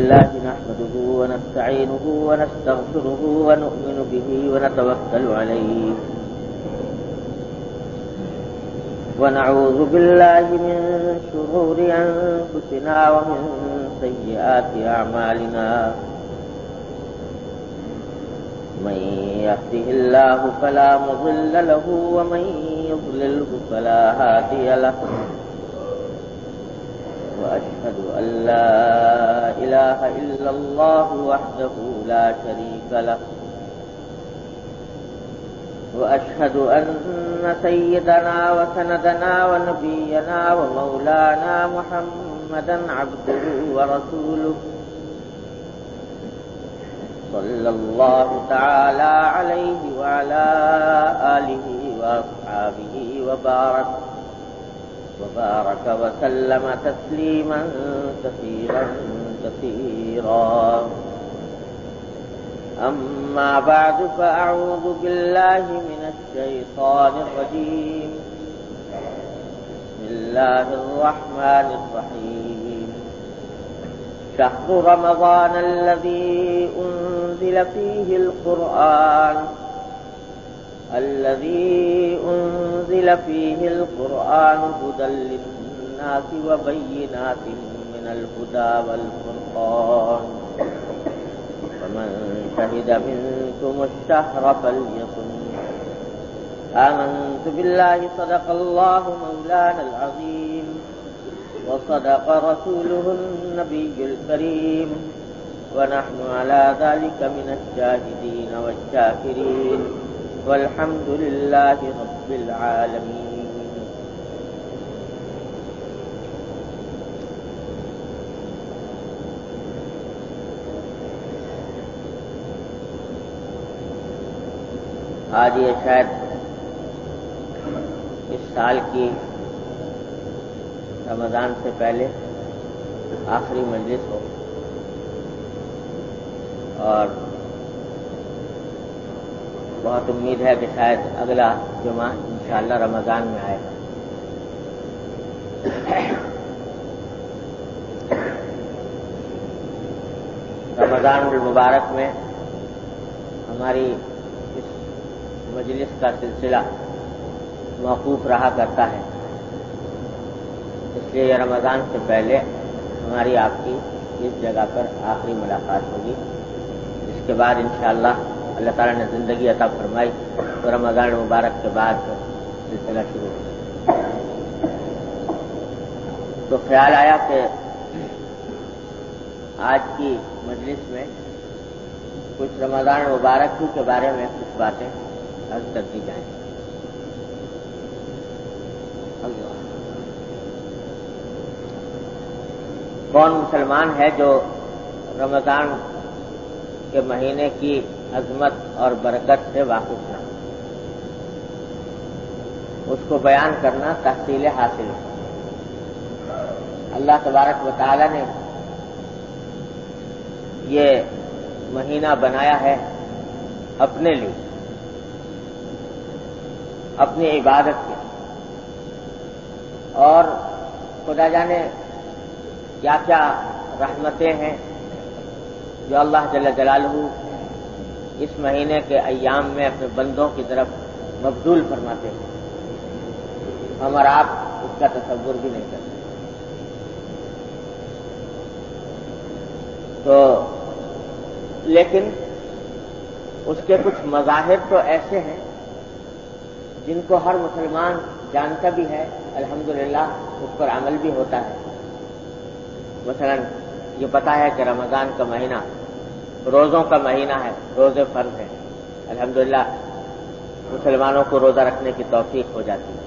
لله نحمده ونستعينه ونستغفره ونؤمن به ونتوكل عليه ونعوذ بالله من شرور أنفسنا ومن سيئات أعمالنا من يهده الله فلا مضل له ومن يضلله فلا هادي له وأشهد أن لا إله إلا الله وحده لا شريك له وأشهد أن سيدنا وسندنا ونبينا ومولانا محمدا عبده ورسوله صلى الله تعالى عليه وعلى آله وأصحابه وبارك وسلم تسليما كثيرا كثيرا. أما بعد فأعوذ بالله من الشيطان الرجيم. بسم الله الرحمن الرحيم. شهر رمضان الذي أنزل فيه القرآن هدى للناس وبينات من الهدى والفرقان فمن شهد منكم الشهر فليصم. آمنت بالله صدق الله مولانا العظيم وصدق رسوله النبي الكريم ونحن على ذلك من الشاهدين والشاكرين والحمد لله رب العالمين. آج یہ شاید اس سال کی رمضان سے پہلے آخری مجلس ہو اور بہت امید ہے کہ شاید اگلا جمعہ انشاءاللہ رمضان میں آئے گا. رمضان المبارک میں ہماری اس مجلس کا سلسلہ موقوف رہا کرتا ہے، اس لیے یہ رمضان سے پہلے ہماری آپ کی اس جگہ پر آخری ملاقات ہوگی. اس کے بعد انشاءاللہ اللہ تعالیٰ نے زندگی عطا فرمائی تو رمضان مبارک کے بعد سلسلہ شروع ہو. تو خیال آیا کہ آج کی مجلس میں کچھ رمضان مبارک ہی کے بارے میں کچھ باتیں عرض کر دی جائیں. کون مسلمان ہے جو رمضان کے مہینے کی عظمت اور برکت سے واقف نہ ہو؟ اس کو بیان کرنا تحصیل حاصل ہے. اللہ تبارک و تعالی نے یہ مہینہ بنایا ہے اپنے لیے، اپنی عبادت کے، اور خدا جانے کیا کیا رحمتیں ہیں جو اللہ جل جلالہ اس مہینے کے ایام میں اپنے بندوں کی طرف مبذول فرماتے ہیں. ہم اور آپ اس کا تصور بھی نہیں کرتے. تو لیکن اس کے کچھ مظاہر تو ایسے ہیں جن کو ہر مسلمان جانتا بھی ہے، الحمدللہ اس پر عمل بھی ہوتا ہے. مثلا یہ پتا ہے کہ رمضان کا مہینہ روزوں کا مہینہ ہے، روزے فرض ہیں، الحمدللہ مسلمانوں کو روزہ رکھنے کی توفیق ہو جاتی ہے.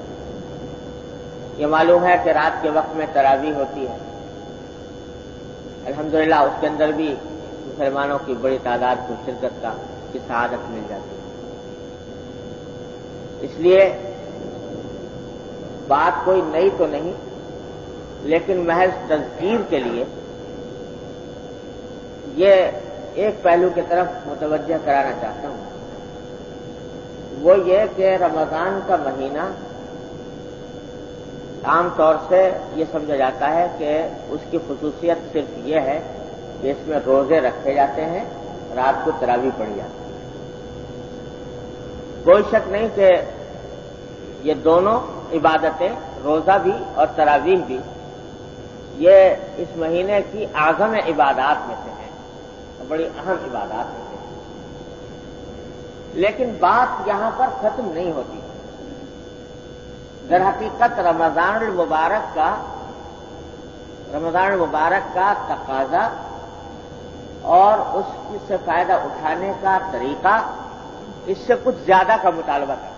یہ معلوم ہے کہ رات کے وقت میں تراویح ہوتی ہے، الحمدللہ اس کے اندر بھی مسلمانوں کی بڑی تعداد کو شرکت کی سعادت مل جاتی ہے. اس لیے بات کوئی نئی تو نہیں، لیکن محض تذکیر کے لیے یہ ایک پہلو کی طرف متوجہ کرانا چاہتا ہوں. وہ یہ کہ رمضان کا مہینہ عام طور سے یہ سمجھا جاتا ہے کہ اس کی خصوصیت صرف یہ ہے کہ اس میں روزے رکھے جاتے ہیں، رات کو تراویح پڑھی جاتی ہے۔ کوئی شک نہیں کہ یہ دونوں عبادتیں، روزہ بھی اور تراویح بھی، یہ اس مہینے کی اعظم عبادات میں سے ہیں، بڑی اہم عبادات میں سے ہیں۔ لیکن بات یہاں پر ختم نہیں ہوتی۔ در حقیقت رمضان المبارک کا تقاضا اور اس سے فائدہ اٹھانے کا طریقہ اس سے کچھ زیادہ کا مطالبہ کرتا ہے۔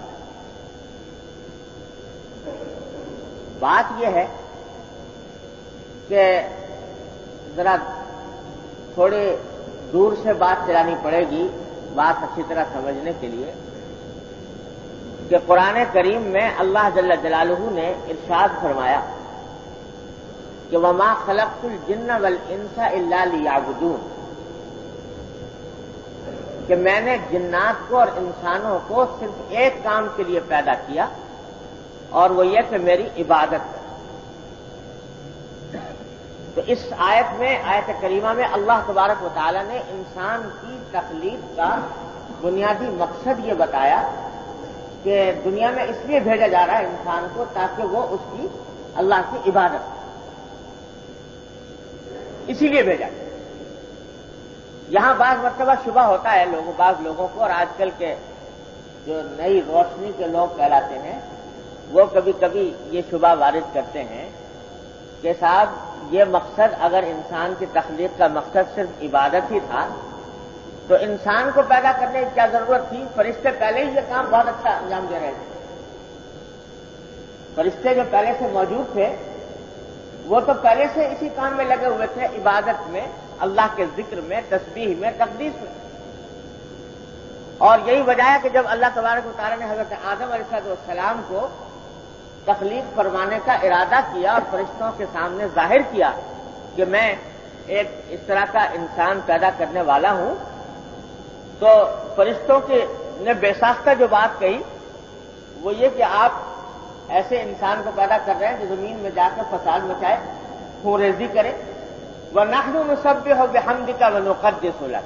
بات یہ ہے کہ ذرا تھوڑی دور سے بات چلانی پڑے گی بات اچھی طرح سمجھنے کے لیے، کہ قرآن کریم میں اللہ جل جلالہ نے ارشاد فرمایا کہ وَمَا خَلَقْتُ الْجِنَّ وَالْإِنسَ إِلَّا لِيَعْبُدُونِ، کہ میں نے جنات کو اور انسانوں کو صرف ایک کام کے لیے پیدا کیا، اور وہ یہ کہ میری عبادت کریں۔ تو اس آیت میں، آیت کریمہ میں اللہ تبارک و تعالی نے انسان کی تخلیق کا بنیادی مقصد یہ بتایا کہ دنیا میں اس لیے بھیجا جا رہا ہے انسان کو تاکہ وہ اس کی اللہ کی عبادت کرے، اسی لیے بھیجا۔ یہاں بعض مرتبہ شبہ ہوتا ہے بعض لوگوں کو، اور آج کل کے جو نئی روشنی کے لوگ کہلاتے ہیں وہ کبھی کبھی یہ شبہ وارد کرتے ہیں کہ صاحب یہ مقصد، اگر انسان کی تخلیق کا مقصد صرف عبادت ہی تھا تو انسان کو پیدا کرنے کی کیا ضرورت تھی؟ فرشتے پہلے ہی یہ کام بہت اچھا انجام دے رہے تھے۔ فرشتے جو پہلے سے موجود تھے وہ تو پہلے سے اسی کام میں لگے ہوئے تھے، عبادت میں، اللہ کے ذکر میں، تسبیح میں، تقدیس میں۔ اور یہی وجہ ہے کہ جب اللہ تبارک و تعالی نے حضرت آدم علیہ السلام کو تخلیق فرمانے کا ارادہ کیا اور فرشتوں کے سامنے ظاہر کیا کہ میں ایک اس طرح کا انسان پیدا کرنے والا ہوں، تو فرشتوں نے بے ساختہ جو بات کہی وہ یہ کہ آپ ایسے انسان کو پیدا کر رہے ہیں جو زمین میں جا کر فساد مچائے، خون ریزی کرے، وَنَحْنُ نُسَبِّحُ بِحَمْدِكَ وَنُقَدِّسُ لَكَ،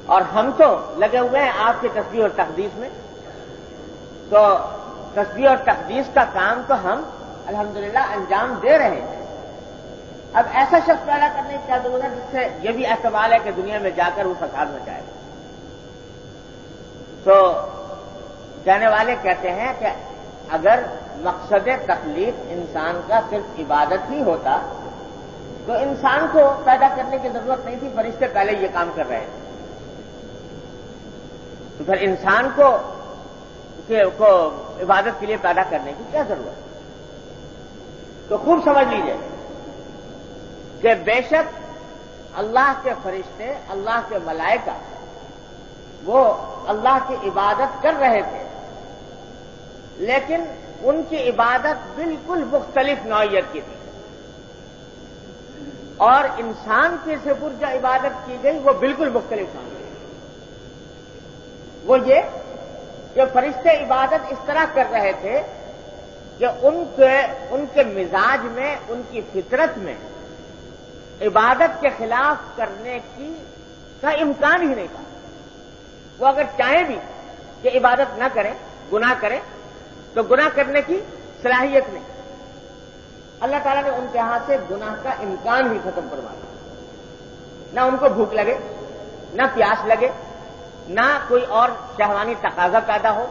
اور ہم تو لگے ہوئے ہیں آپ کی تسبیح اور تقدیس میں۔ تو تسبیح اور تقدیس کا کام تو ہم الحمدللہ انجام دے رہے ہیں۔ اب ایسا شخص پیدا کرنے کی کیا ضرورت ہے جس سے یہ بھی احتمال ہے کہ دنیا میں جا کر وہ فساد مچائے؟ تو کہنے والے کہتے ہیں کہ اگر مقصد تخلیق انسان کا صرف عبادت ہی ہوتا تو انسان کو پیدا کرنے کی ضرورت نہیں تھی، فرشتے پہلے یہ کام کر رہے ہیں۔ تو پھر انسان کو عبادت کے لیے پیدا کرنے کی کیا ضرورت؟ تو خوب سمجھ لیجیے کہ بے شک اللہ کے فرشتے، اللہ کے ملائکہ، وہ اللہ کی عبادت کر رہے تھے، لیکن ان کی عبادت بالکل مختلف نوعیت کی تھی، اور انسان کے سپرد جو عبادت کی گئی وہ بالکل مختلف تھی۔ وہ یہ کہ فرشتے عبادت اس طرح کر رہے تھے کہ ان کے مزاج میں، ان کی فطرت میں عبادت کے خلاف کرنے کا امکان ہی نہیں تھا۔ وہ اگر چاہیں بھی کہ عبادت نہ کریں، گناہ کریں، تو گناہ کرنے کی صلاحیت نہیں۔ اللہ تعالیٰ نے ان کے ہاتھ سے گناہ کا امکان ہی ختم کروا دیا۔ نہ ان کو بھوک لگے، نہ پیاس لگے، نہ کوئی اور شہوانی تقاضا پیدا ہو،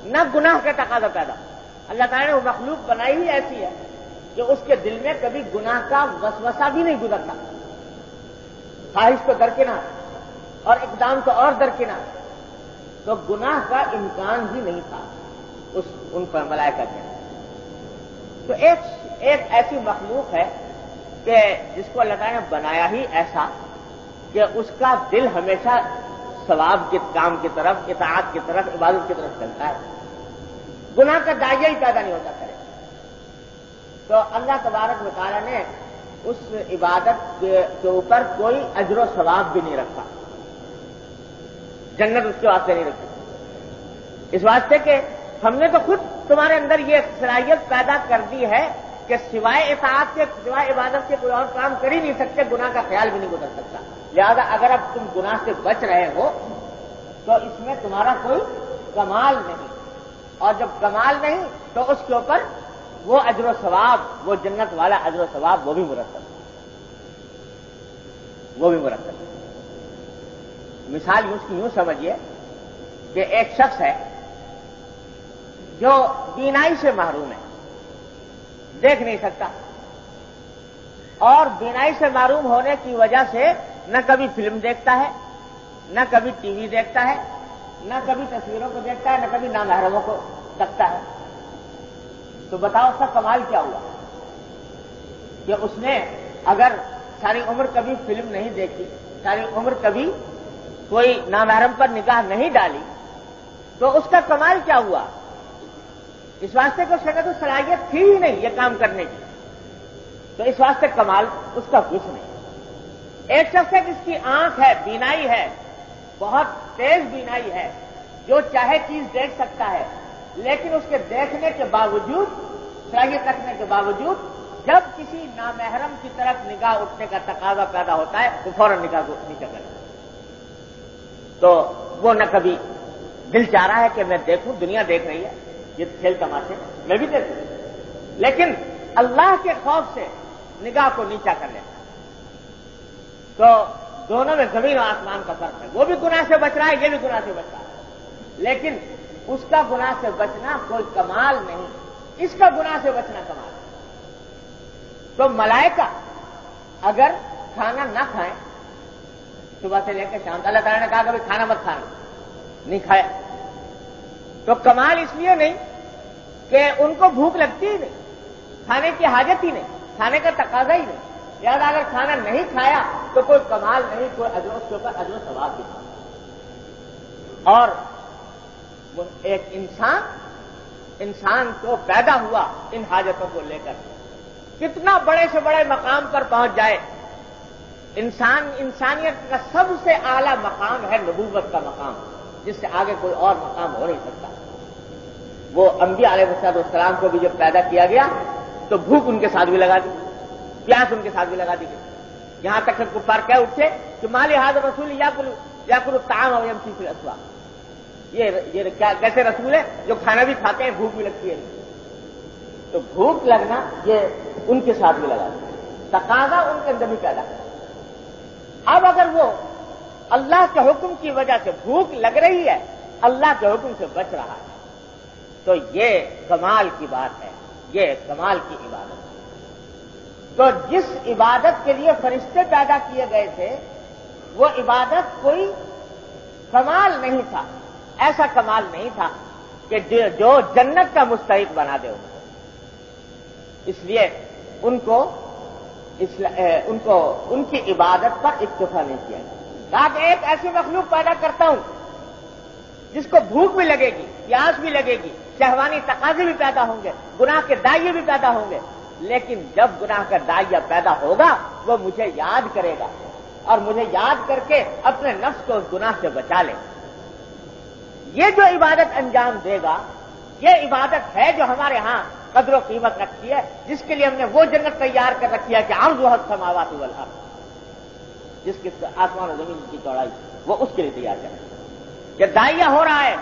نہ گناہ کا تقاضا پیدا ہو۔ اللہ تعالیٰ نے وہ مخلوق بنائی ہی ایسی ہے کہ اس کے دل میں کبھی گناہ کا وسوسہ بھی نہیں گزرتا، خواہش تو درکنار اور اقدام تو اور درکنار، تو گناہ کا امکان ہی نہیں تھا ان پر ملائکہ کے۔ تو ایک ایسی مخلوق ہے کہ جس کو اللہ تعالیٰ نے بنایا ہی ایسا کہ اس کا دل ہمیشہ ثواب کے کام کی طرف، اطاعت کی طرف، عبادت کی طرف چلتا ہے، گناہ کا دائیا ہی پیدا نہیں ہوتا کرے۔ تو اللہ تبارک و تعالیٰ نے اس عبادت کے اوپر کوئی اجر و ثواب بھی نہیں رکھا، جنت اس کے واسطے نہیں رکھی، اس واسطے کہ ہم نے تو خود تمہارے اندر یہ صلاحیت پیدا کر دی ہے کہ سوائے اطاعت کے، سوائے عبادت کے کوئی اور کام کر ہی نہیں سکتے، گناہ کا خیال بھی نہیں گزر سکتا. لہذا اگر اب تم گناہ سے بچ رہے ہو تو اس میں تمہارا کوئی کمال نہیں، اور جب کمال نہیں تو اس کے اوپر وہ اجر و ثواب، وہ جنت والا اجر و ثواب وہ بھی مرتب ہے، وہ بھی مرتب ہے. مثال یوں سمجھیے کہ ایک شخص ہے جو بینائی سے محروم ہے، دیکھ نہیں سکتا، اور بینائی سے محروم ہونے کی وجہ سے نہ کبھی فلم دیکھتا ہے، نہ کبھی ٹی وی دیکھتا ہے، نہ کبھی تصویروں کو دیکھتا ہے، نہ کبھی نامحرموں کو تکتا ہے. تو بتاؤ اس کا کمال کیا ہوا کہ اس نے اگر ساری عمر کبھی فلم نہیں دیکھی، ساری عمر کبھی کوئی نامحرم پر نگاہ نہیں ڈالی، تو اس کا کمال کیا ہوا؟ اس واسطے کہ اس کے تو صلاحیت تھی ہی نہیں یہ کام کرنے کی، تو اس واسطے کمال اس کا کچھ نہیں. ایک شخص ہے جس کی آنکھ ہے، بینائی ہے، بہت تیز بینائی ہے، جو چاہے چیز دیکھ سکتا ہے، لیکن اس کے دیکھنے کے باوجود، صلاحیت رکھنے کے باوجود، جب کسی نامحرم کی طرف نگاہ اٹھنے کا تقاضا پیدا ہوتا ہے تو فوراً نگاہ کو نیچے کرتا ہے. تو وہ نہ کبھی دل چاہ رہا ہے کہ میں دیکھوں، دنیا دیکھ رہی ہے یہ کھیل تماشے، میں بھی دیکھوں، لیکن اللہ کے خوف سے نگاہ کو نیچا کر لیتا ہے. تو دونوں میں زمین و آسمان کا فرق ہے. وہ بھی گناہ سے بچ رہا ہے، یہ بھی گناہ سے بچ رہا ہے، لیکن اس کا گناہ سے بچنا کوئی کمال نہیں، اس کا گناہ سے بچنا کمال ہے. تو ملائکہ اگر کھانا نہ کھائیں صبح سے لے کے شام، اللہ تعالیٰ نے کہا کہ کھانا مت کھانا، نہیں کھایا، تو کمال اس لیے نہیں کہ ان کو بھوک لگتی ہی نہیں، کھانے کی حاجت ہی نہیں، کھانے کا تقاضا ہی نہیں. یاد اگر کھانا نہیں کھایا تو کوئی کمال نہیں، کوئی اجر، اس کے اوپر اجر و ثواب بھی نہیں. اور وہ ایک انسان کو پیدا ہوا ان حاجتوں کو لے کر، کتنا بڑے سے بڑے مقام پر پہنچ جائے، انسانیت کا سب سے اعلیٰ مقام ہے نبوت کا مقام، جس سے آگے کوئی اور مقام ہو نہیں سکتا. وہ انبیاء علیہ السلام کو بھی جب پیدا کیا گیا تو بھوک ان کے ساتھ بھی لگا دی، پیاس ان کے ساتھ بھی لگا دی گئی، یہاں تک کہ کفار کہہ اٹھے کہ مالی ھذا رسول یاکل الطعام ویمشی فی الاسواق، یہ کیسے رسول ہے جو کھانا بھی کھاتے ہیں بھوک بھی لگتی ہے. تو بھوک لگنا یہ ان کے ساتھ بھی لگا دیا، تقاضا ان کے اندر بھی پیدا کر. اب اگر وہ اللہ کے حکم کی وجہ سے بھوک لگ رہی ہے، اللہ کے حکم سے بچ رہا ہے، تو یہ کمال کی بات ہے، یہ کمال کی عبادت ہے. تو جس عبادت کے لیے فرشتے پیدا کیے گئے تھے وہ عبادت کوئی کمال نہیں تھا، ایسا کمال نہیں تھا کہ جو جنت کا مستحق بنا دے ان کو. اس لیے ان کی عبادت پر اکتفا نہیں کیا گیا. کہا کہ ایک ایسی مخلوق پیدا کرتا ہوں جس کو بھوک بھی لگے گی، پیاس بھی لگے گی، شہوانی تقاضے بھی پیدا ہوں گے، گناہ کے دائیں بھی پیدا ہوں گے، لیکن جب گناہ کا دائیا پیدا ہوگا وہ مجھے یاد کرے گا اور مجھے یاد کر کے اپنے نفس کو اس گناہ سے بچا لے. یہ جو عبادت انجام دے گا یہ عبادت ہے جو ہمارے ہاں قدر و قیمت رکھتی ہے، جس کے لیے ہم نے وہ جنت تیار کر رکھی ہے کہ عرضها السماوات والارض، جس کی آسمان و زمین کی چوڑائی، وہ اس کے لیے تیار کر رکھی ہے. کہ دائیا ہو رہا ہے،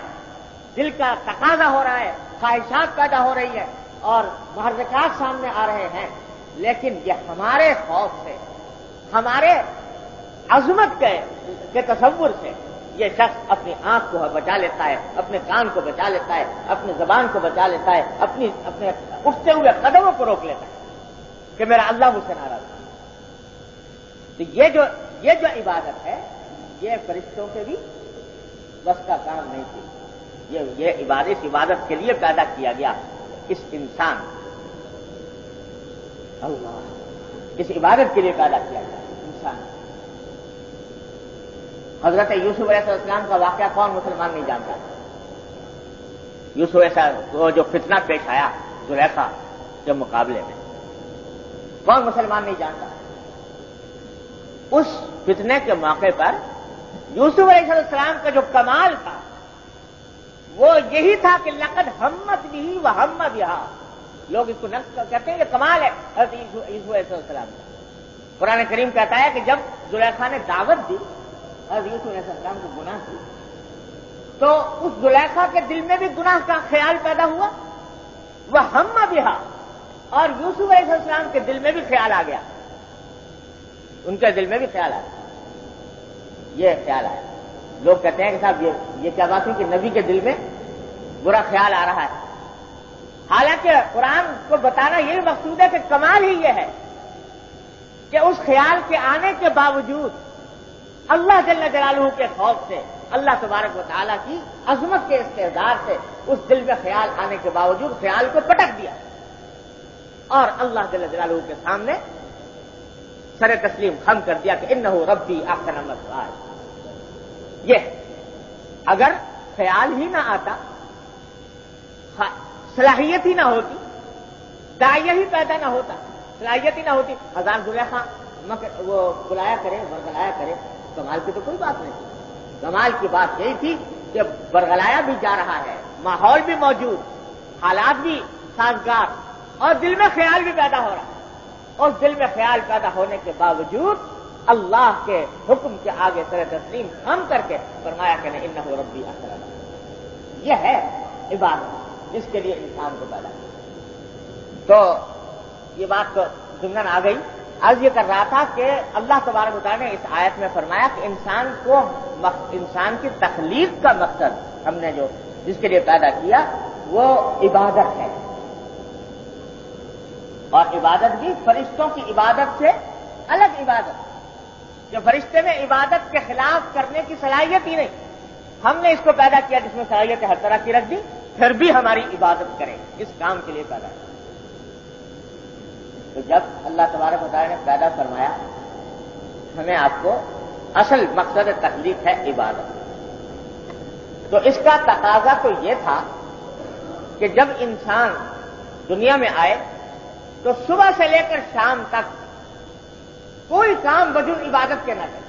دل کا تقاضا ہو رہا ہے، خواہشات پیدا ہو رہی ہے اور محرکات سامنے آ رہے ہیں، لیکن یہ ہمارے خوف سے، ہمارے عظمت کے تصور سے یہ شخص اپنی آنکھ کو بچا لیتا ہے، اپنے کان کو بچا لیتا ہے، اپنی زبان کو بچا لیتا ہے، اپنے اٹھتے ہوئے قدموں کو روک لیتا ہے کہ میرا اللہ مجھ سے ناراض ہے. تو یہ جو عبادت ہے یہ فرشتوں کے بھی بس کا کام نہیں تھی. یہ عبادت کے لیے پیدا کیا گیا اس انسان، اللہ اس عبادت کے لیے پیدا کیا گیا انسان. حضرت یوسف علیہ السلام کا واقعہ کون مسلمان نہیں جانتا؟ یوسف وہ جو فتنہ پیش آیا زلیخا کے مقابلے میں، کون مسلمان نہیں جانتا؟ اس فتنے کے موقع پر یوسف علیہ السلام کا جو کمال تھا وہ یہی تھا کہ لقد ہمت بھی وہم بہا، لوگ اس کو نقص کہتے ہیں یہ کمال ہے حضرت یوسف علیہ السلام کا. قرآن کریم کہتا ہے کہ جب زلیخا نے دعوت دی حضرت یوسف علیہ السلام کو گناہ کی تو اس زلیخا کے دل میں بھی گناہ کا خیال پیدا ہوا. وہ ہم بہا، اور یوسف علیہ السلام کے دل میں بھی خیال آ گیا، ان کے دل میں بھی خیال آیا. یہ خیال آیا. لوگ کہتے ہیں کہ صاحب یہ کیا بات ہے کہ نبی کے دل میں برا خیال آ رہا ہے. حالانکہ قرآن کو بتانا یہی مقصود ہے کہ کمال ہی یہ ہے کہ اس خیال کے آنے کے باوجود اللہ جل جلالہ کے خوف سے، اللہ تبارک و تعالیٰ کی عظمت کے استحضار سے اس دل میں خیال آنے کے باوجود خیال کو پٹک دیا اور اللہ جل جلالہ کے سامنے سر تسلیم خم کر دیا کہ انہ ربی احسن مثوایا. یہ اگر خیال ہی نہ آتا، صلاحیت ہی نہ ہوتی، داعیہ ہی پیدا نہ ہوتا، صلاحیت ہی نہ ہوتی، ہزار زلیخا وہ بلایا کرے برگلایا کرے، کمال کی تو کوئی بات نہیں تھی. کمال کی بات یہی تھی کہ برگلایا بھی جا رہا ہے، ماحول بھی موجود، حالات بھی سازگار، اور دل میں خیال بھی پیدا ہو رہا ہے. اور دل میں خیال پیدا ہونے کے باوجود اللہ کے حکم کے آگے سر تسلیم خم کر کے فرمایا کہ نہیں انہ ربی احسن مثوایا. یہ ہے عبادت جس کے لیے انسان کو پیدا کیا. تو یہ بات تو ضمن آ گئی. عرض یہ کر رہا تھا کہ اللہ تبارک و تعالیٰ نے اس آیت میں فرمایا کہ انسان کی تخلیق کا مقصد ہم نے جو جس کے لیے پیدا کیا وہ عبادت ہے. اور عبادت بھی فرشتوں کی عبادت سے الگ عبادت، کہ فرشتے میں عبادت کے خلاف کرنے کی صلاحیت ہی نہیں. ہم نے اس کو پیدا کیا جس میں صلاحیت ہر طرح کی رکھ دی، پھر بھی ہماری عبادت کریں، اس کام کے لیے پیدا کیا. تو جب اللہ تبارک و تعالیٰ نے پیدا فرمایا ہمیں آپ کو اصل مقصد تخلیق ہے عبادت، تو اس کا تقاضا تو یہ تھا کہ جب انسان دنیا میں آئے تو صبح سے لے کر شام تک کوئی کام بجز عبادت کے نہ کرے.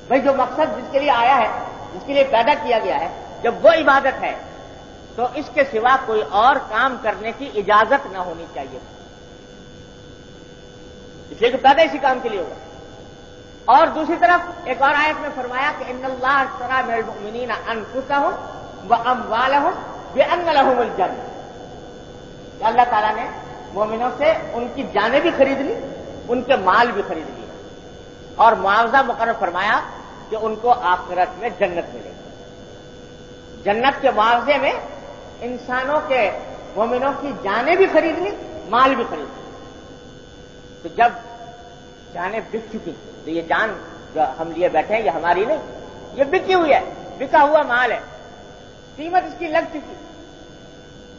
بھائی جو مقصد جس کے لیے آیا ہے، جس کے لیے پیدا کیا گیا ہے، جب وہ عبادت ہے تو اس کے سوا کوئی اور کام کرنے کی اجازت نہ ہونی چاہیے، اس لیے کہ پیدا اسی کام کے لیے ہوا. اور دوسری طرف ایک اور آیت میں فرمایا کہ ان اللہ اشتری من المؤمنین انفسهم واموالهم بان لهم الجنہ، کہ اللہ تعالیٰ نے مومنوں سے ان کی جانیں بھی خرید لی، ان کے مال بھی خرید لیے، اور معاوضہ مقرر فرمایا کہ ان کو آخرت میں جنت ملے گی. جنت کے معاوضے میں انسانوں کے مومنوں کی جانیں بھی خرید لی، مال بھی خرید لی. تو جب جانیں بک چکی تو یہ جان جو ہم لیے بیٹھے ہیں یہ ہماری نہیں، یہ بکی ہوئی ہے، بکا ہوا مال ہے، قیمت اس کی لگ چکی.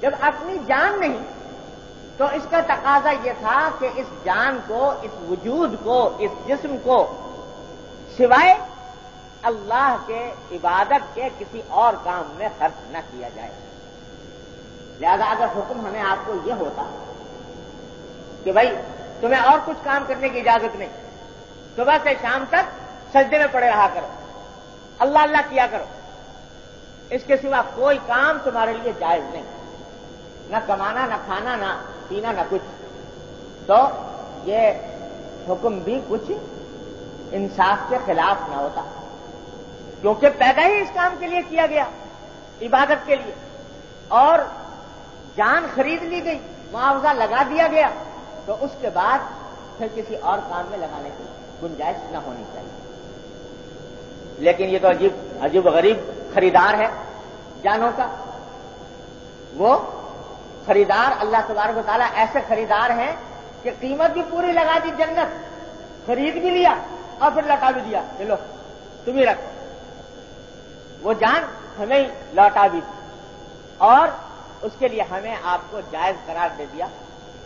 جب اپنی جان نہیں تو اس کا تقاضا یہ تھا کہ اس جان کو، اس وجود کو، اس جسم کو سوائے اللہ کے عبادت کے کسی اور کام میں خرچ نہ کیا جائے. لہذا اگر حکم ہمیں آپ کو یہ ہوتا کہ بھائی تمہیں اور کچھ کام کرنے کی اجازت نہیں، صبح سے شام تک سجدے میں پڑے رہا کرو، اللہ اللہ کیا کرو، اس کے سوا کوئی کام تمہارے لیے جائز نہیں، نہ کمانا، نہ کھانا، نہ پینا، نہ کچھ، تو یہ حکم بھی کچھ انصاف کے خلاف نہ ہوتا، کیونکہ پیدا ہی اس کام کے لیے کیا گیا، عبادت کے لیے، اور جان خرید لی گئی، معاوضہ لگا دیا گیا، تو اس کے بعد پھر کسی اور کام میں لگانے کی گنجائش نہ ہونی چاہیے. لیکن یہ تو عجیب غریب خریدار ہے جانوں کا. وہ خریدار اللہ تبارک و تعالیٰ ایسے خریدار ہیں کہ قیمت بھی پوری لگا دی، جنت خرید بھی لیا اور پھر لوٹا بھی دیا، چلو تم ہی رکھو. وہ جان ہمیں لوٹا بھی دی اور اس کے لیے ہمیں آپ کو جائز قرار دے دیا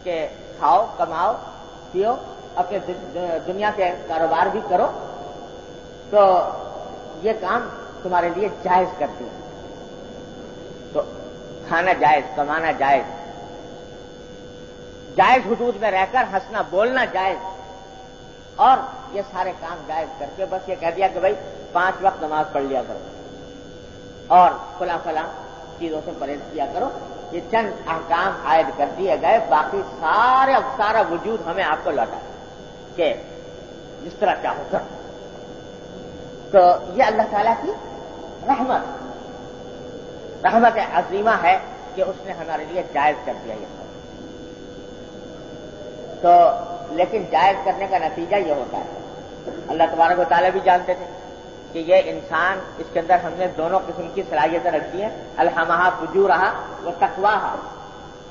کہ کھاؤ، کماؤ، پیو، اپنے دنیا کے کاروبار بھی کرو، تو یہ کام تمہارے لیے جائز کر دیا. تو کھانا جائز، کمانا جائز، جائز حدود میں رہ کر ہنسنا بولنا جائز، اور یہ سارے کام جائز کر کے بس یہ کہہ دیا کہ بھائی 5 وقت نماز پڑھ لیا کرو اور فلاں چیزوں سے پرہیز کیا کرو، یہ چند احکام عائد کر دیے گئے، باقی سارا وجود ہمیں آپ کو لوٹا کہ جس طرح چاہو کر. تو یہ اللہ تعالیٰ کی رحمت عظیمہ ہے کہ اس نے ہمارے لیے جائز کر دیا یہ سب. تو لیکن جائز کرنے کا نتیجہ یہ ہوتا ہے، اللہ تبارک و تعالیٰ بھی جانتے تھے کہ یہ انسان، اس کے اندر ہم نے دونوں قسم کی صلاحیتیں رکھی ہیں، الہمہا فجورہا و تقواہا.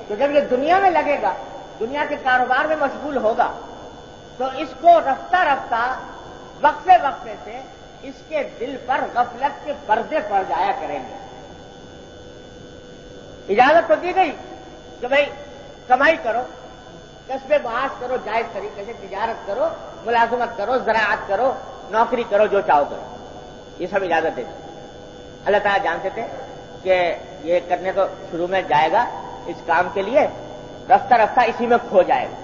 تو جب یہ دنیا میں لگے گا، دنیا کے کاروبار میں مشغول ہوگا، تو اس کو رفتہ رفتہ وقفے سے اس کے دل پر غفلت کے پردے پڑ جایا کریں گے. اجازت تو دی گئی کہ بھائی کمائی کرو، کسب معاش کرو، جائز طریقے سے تجارت کرو، ملازمت کرو، زراعت کرو، نوکری کرو، جو چاہو کرو، یہ سب اجازت دے دی. اللہ تعالیٰ جانتے تھے کہ یہ کرنے تو شروع میں جائے گا اس کام کے لیے، رفتہ رفتہ اسی میں کھو جائے گا،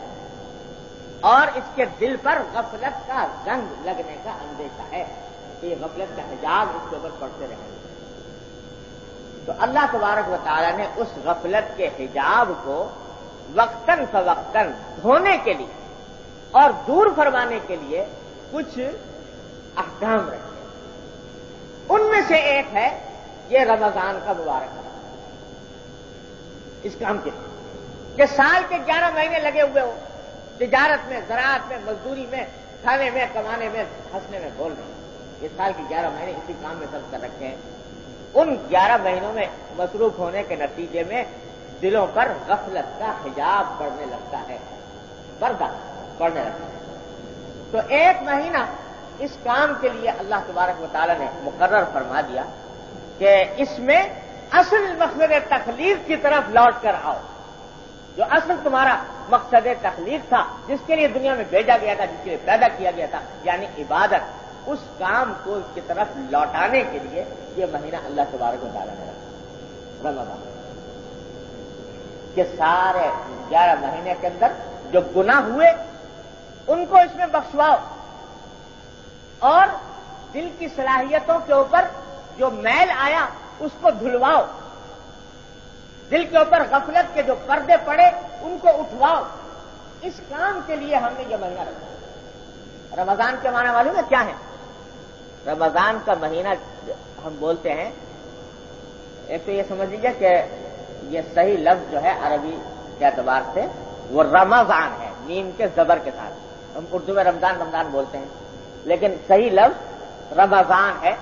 اور اس کے دل پر غفلت کا زنگ لگنے کا اندیشہ ہے کہ یہ غفلت کا حجاب اس کے اوپر پڑتے رہیں گے. تو اللہ تبارک و تعالیٰ نے اس غفلت کے حجاب کو وقتاً فوقتاً دھونے کے لیے اور دور فرمانے کے لیے کچھ احکام رکھے. ان میں سے ایک ہے یہ رمضان کا مبارک اس کام کے لیے کہ سال کے 11 مہینے لگے ہوئے ہو، تجارت میں، زراعت میں، مزدوری میں، کھانے میں، کمانے میں، ہنسنے میں، بولنے میں، یہ سال کے 11 مہینے اسی کام میں سب کر رکھے ہیں. ان 11 مہینوں میں مصروف ہونے کے نتیجے میں دلوں پر غفلت کا حجاب پڑنے لگتا ہے، پردہ پڑنے لگتا ہے. تو ایک مہینہ اس کام کے لیے اللہ تبارک و تعالیٰ نے مقرر فرما دیا کہ اس میں اصل مقصد تخلیق کی طرف لوٹ کر آؤ. جو اصل تمہارا مقصد تخلیق تھا، جس کے لیے دنیا میں بھیجا گیا تھا، جس کے لیے پیدا کیا گیا تھا، یعنی عبادت، اس کام کو اس کی طرف لوٹانے کے لیے یہ مہینہ اللہ تبارک و تعالیٰ نے رکھا رمضان، کہ سارے 11 مہینے کے اندر جو گناہ ہوئے ان کو اس میں بخشواؤ، اور دل کی صلاحیتوں کے اوپر جو میل آیا اس کو دھلواؤ، دل کے اوپر غفلت کے جو پردے پڑے ان کو اٹھواؤ. اس کام کے لیے ہم نے یہ مہینہ رکھا. رمضان کے معنی معلوم ہے کیا ہے؟ رمضان کا مہینہ ہم بولتے ہیں، ایک تو یہ سمجھ لیجیے کہ یہ صحیح لفظ جو ہے عربی کے اعتبار سے وہ رمضان ہے، میم کے زبر کے ساتھ. ہم اردو میں رمضان بولتے ہیں، لیکن صحیح لفظ رمضان ہے،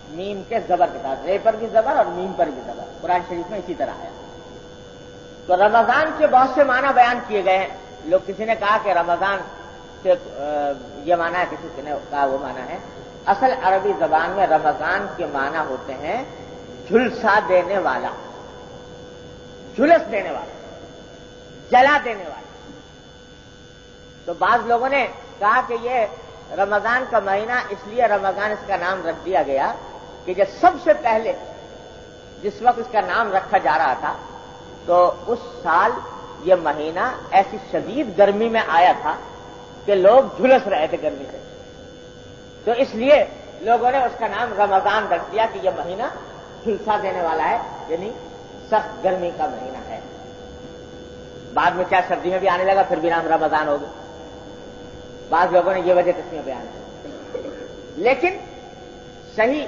میم کے زبر کے ساتھ، رے پر بھی زبر اور میم پر بھی زبر. قرآن شریف میں اسی طرح ہے. تو رمضان کے بہت سے معنی بیان کیے گئے ہیں. لوگ کسی نے کہا کہ رمضان سے یہ معنی ہے، کسی نے کہا وہ معنی ہے. اصل عربی زبان میں رمضان کے معنی ہوتے ہیں جھلسا دینے والا، جھلس دینے والا، جلا دینے والا. تو بعض لوگوں نے کہا کہ یہ رمضان کا مہینہ اس لیے رمضان اس کا نام رکھ دیا گیا کہ جب سب سے پہلے جس وقت اس کا نام رکھا جا رہا تھا تو اس سال یہ مہینہ ایسی شدید گرمی میں آیا تھا کہ لوگ جھلس رہے تھے گرمی سے. تو اس لیے لوگوں نے اس کا نام رمضان رکھ دیا کہ یہ مہینہ جھلسا دینے والا ہے، یعنی سخت گرمی کا مہینہ ہے. بعد میں کیا سردی میں بھی آنے لگا، پھر بھی نام رمضان ہو گیا. بعض لوگوں نے یہ وجہ تسمیہ بیان کی، لیکن صحیح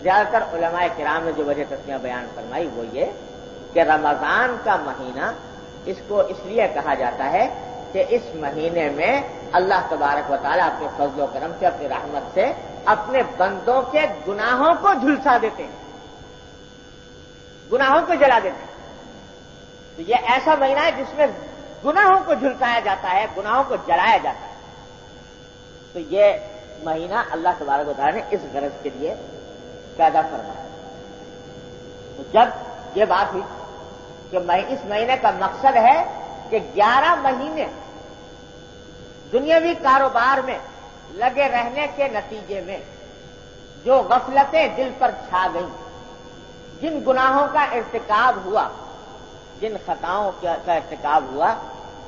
زیادہ تر علماء کرام نے جو وجہ تسمیہ بیان فرمائی وہ یہ کہ رمضان کا مہینہ اس کو اس لیے کہا جاتا ہے کہ اس مہینے میں اللہ تبارک و تعالیٰ اپنے فضل و کرم سے، اپنی رحمت سے اپنے بندوں کے گناہوں کو جھلسا دیتے ہیں، گناہوں کو جلا دیتے ہیں. تو یہ ایسا مہینہ ہے جس میں گناہوں کو جھلسایا جاتا ہے، گناہوں کو جلایا جاتا ہے. تو یہ مہینہ اللہ تبارک و تعالیٰ نے اس غرض کے لیے پیدا فرمایا. تو جب یہ بات ہوئی کہ اس مہینے کا مقصد ہے کہ 11 مہینے دنیاوی کاروبار میں لگے رہنے کے نتیجے میں جو غفلتیں دل پر چھا گئیں، جن گناہوں کا ارتکاب ہوا، جن خطاؤں کا ارتکاب ہوا،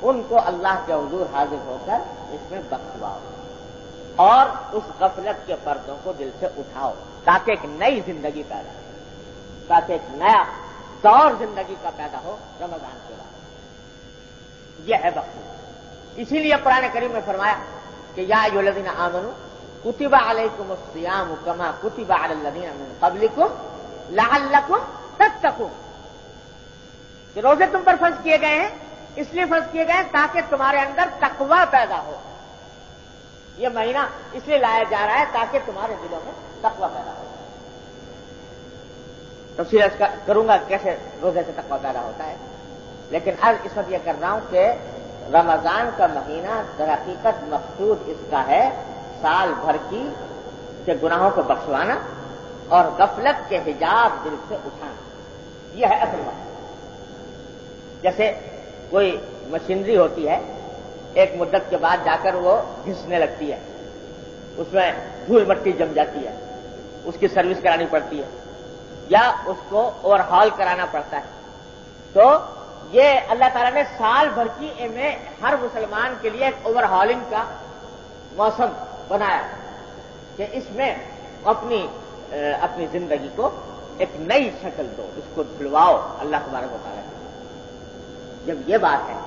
ان کو اللہ کے حضور حاضر ہو کر اس میں بخشواؤ اور اس غفلت کے پردوں کو دل سے اٹھاؤ تاکہ ایک نئی زندگی پیدا ہو، تاکہ ایک نیا دور زندگی کا پیدا ہو رمضان کے بعد، یہ ہے وقت۔ اسی لیے قرآن کریم میں فرمایا کہ یا ایھا الذین آمنوا کتب علیکم الصیام کما کتب علی الذین من قبلکم لعلکم تتقون، کہ روزے تم پر فرض کیے گئے ہیں، اس لیے فرض کیے گئے ہیں تاکہ تمہارے اندر تقوی پیدا ہو۔ یہ مہینہ اس لیے لایا جا رہا ہے تاکہ تمہارے دلوں میں تقوی پیدا ہو۔ تفصیل کروں گا کیسے روزے سے تقوی پیدا ہوتا ہے، لیکن عرض اس وقت یہ کر رہا ہوں کہ رمضان کا مہینہ در حقیقت مقصود اس کا ہے سال بھر کے گناہوں کو بخشوانا اور غفلت کے حجاب دل سے اٹھانا، یہ ہے اصل مقصد۔ جیسے کوئی مشینری ہوتی ہے، ایک مدت کے بعد جا کر وہ گھسنے لگتی ہے، اس میں دھول مٹی جم جاتی ہے، اس کی سروس کرانی پڑتی ہے یا اس کو اوور ہال کرانا پڑتا ہے۔ تو یہ اللہ تعالیٰ نے سال بھر کی میں ہر مسلمان کے لیے ایک اوور ہالنگ کا موسم بنایا کہ اس میں اپنی زندگی کو ایک نئی شکل دو، اس کو دھلواؤ اللہ تبارک و تعالیٰ کی۔ جب یہ بات ہے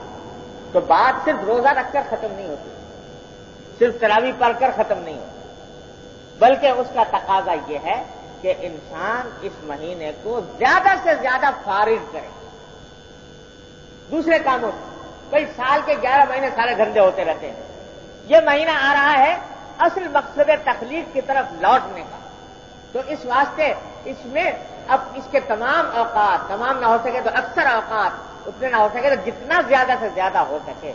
تو بات صرف روزہ رکھ کر ختم نہیں ہوتی، صرف تراویح پڑھ کر ختم نہیں ہوتی، بلکہ اس کا تقاضا یہ ہے کہ انسان اس مہینے کو زیادہ سے زیادہ فارغ کرے دوسرے کاموں سے۔ کئی سال کے 11 مہینے سارے دھندے ہوتے رہتے ہیں، یہ مہینہ آ رہا ہے اصل مقصد تخلیق کی طرف لوٹنے کا، تو اس واسطے اس میں اب اس کے تمام اوقات، تمام نہ ہو سکے تو اکثر اوقات، اتنے نہ ہو سکے تو جتنا زیادہ سے زیادہ ہو سکے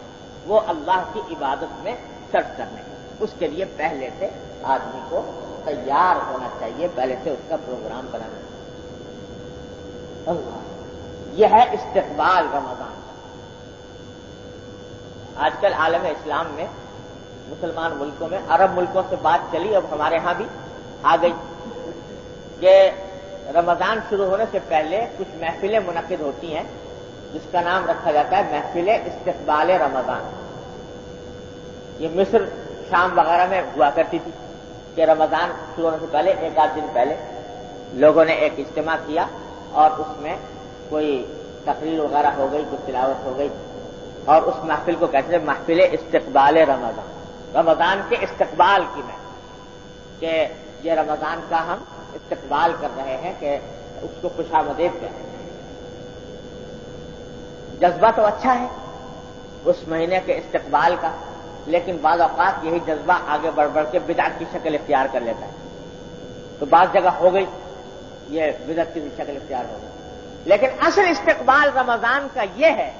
وہ اللہ کی عبادت میں صرف کرنے، اس کے لیے پہلے سے آدمی کو تیار ہونا چاہیے، پہلے سے اس کا پروگرام بنانا چاہیے۔ اللہ، یہ ہے استقبال رمضان۔ آج کل عالم اسلام میں، مسلمان ملکوں میں، عرب ملکوں سے بات چلی، اب ہمارے ہاں بھی آ گئی کہ رمضان شروع ہونے سے پہلے کچھ محفلیں منعقد ہوتی ہیں جس کا نام رکھا جاتا ہے محفل استقبال رمضان۔ یہ مصر، شام وغیرہ میں ہوا کرتی تھی کہ رمضان شروع ہونے سے پہلے ایک آدھ دن پہلے لوگوں نے ایک اجتماع کیا اور اس میں کوئی تقریر وغیرہ ہو گئی، کچھ تلاوت ہو گئی، اور اس محفل کو کہتے ہیں محفل استقبال رمضان، رمضان کے استقبال کی محفل، کہ یہ رمضان کا ہم استقبال کر رہے ہیں، کہ اس کو خوش آمدید کہیں۔ جذبہ تو اچھا ہے اس مہینے کے استقبال کا، لیکن بعض اوقات یہی جذبہ آگے بڑھ بڑھ کے بدعت کی شکل اختیار کر لیتا ہے، تو بعض جگہ ہو گئی یہ بدعت کی شکل اختیار ہو گئی۔ لیکن اصل استقبال رمضان کا یہ ہے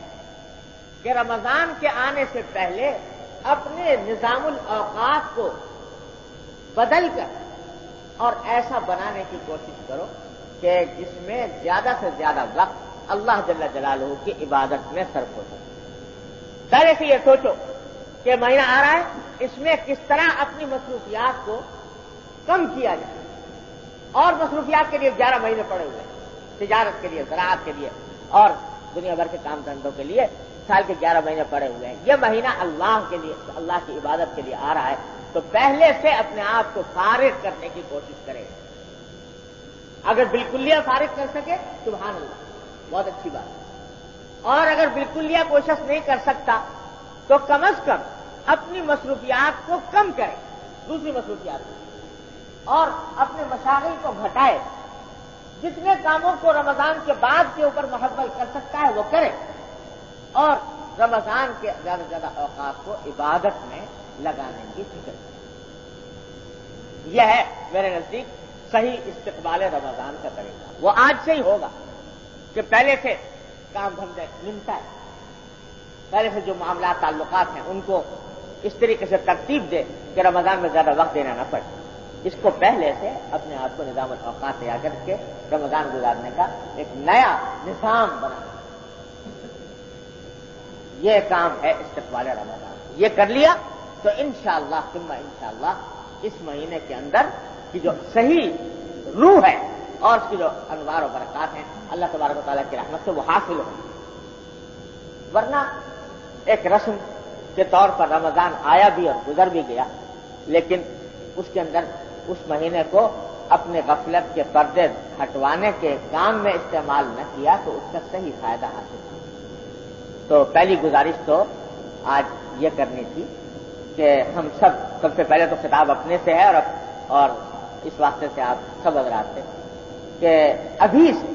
کہ رمضان کے آنے سے پہلے اپنے نظام الاوقات کو بدل کر اور ایسا بنانے کی کوشش کرو کہ جس میں زیادہ سے زیادہ وقت اللہ جل جلالہ کی عبادت میں صرف ہو سکے۔ پہلے سے یہ سوچو کہ مہینہ آ رہا ہے، اس میں کس طرح اپنی مصروفیات کو کم کیا جائے، اور مصروفیات کے لیے 11 مہینے پڑے ہوئے ہیں، تجارت کے لیے، زراعت کے لیے اور دنیا بھر کے کام دھندوں کے لیے سال کے 11 مہینے پڑے ہوئے ہیں۔ یہ مہینہ اللہ کے لیے، اللہ کی عبادت کے لیے آ رہا ہے، تو پہلے سے اپنے آپ کو فارغ کرنے کی کوشش کرے۔ اگر بالکلیہ فارغ کر سکے سبحان اللہ، بہت اچھی بات ہے، اور اگر بالکلیہ کوشش نہیں کر سکتا تو کم از کم اپنی مصروفیات کو کم کرے، دوسری مصروفیات کو، اور اپنے مشاغل کو گھٹائے، جتنے کاموں کو رمضان کے بعد کے اوپر محول کر سکتا ہے وہ کرے، اور رمضان کے زیادہ سے زیادہ اوقات کو عبادت میں لگانے کی فکر کرے۔ یہ ہے میرے نزدیک صحیح استقبال رمضان کا طریقہ۔ وہ آج سے ہی ہوگا کہ پہلے سے کام دھندے نمٹا ہے، پہلے سے جو معاملات تعلقات ہیں ان کو اس طریقے سے ترتیب دے کہ رمضان میں زیادہ وقت دینا نہ پڑے۔ اس کو پہلے سے اپنے آپ کو نظام الاوقات تیار کر کے رمضان گزارنے کا ایک نیا نظام بنا، یہ کام ہے استقبال رمضان۔ یہ کر لیا تو انشاءاللہ ثم انشاءاللہ اس مہینے کے اندر کی جو صحیح روح ہے اور اس کی جو انوار و برکات ہیں اللہ تبارک و تعالیٰ کی رحمت سے وہ حاصل ہوں۔ ورنہ ایک رسم کے طور پر رمضان آیا بھی اور گزر بھی گیا، لیکن اس کے اندر اس مہینے کو اپنے غفلت کے پردے ہٹوانے کے کام میں استعمال نہ کیا تو اس کا صحیح فائدہ حاصل نہیں۔ تو پہلی گزارش تو آج یہ کرنی تھی کہ ہم سب سے پہلے تو خطاب اپنے سے ہے اور اس واسطے سے آپ سب حضرات سے کہ ابھی سے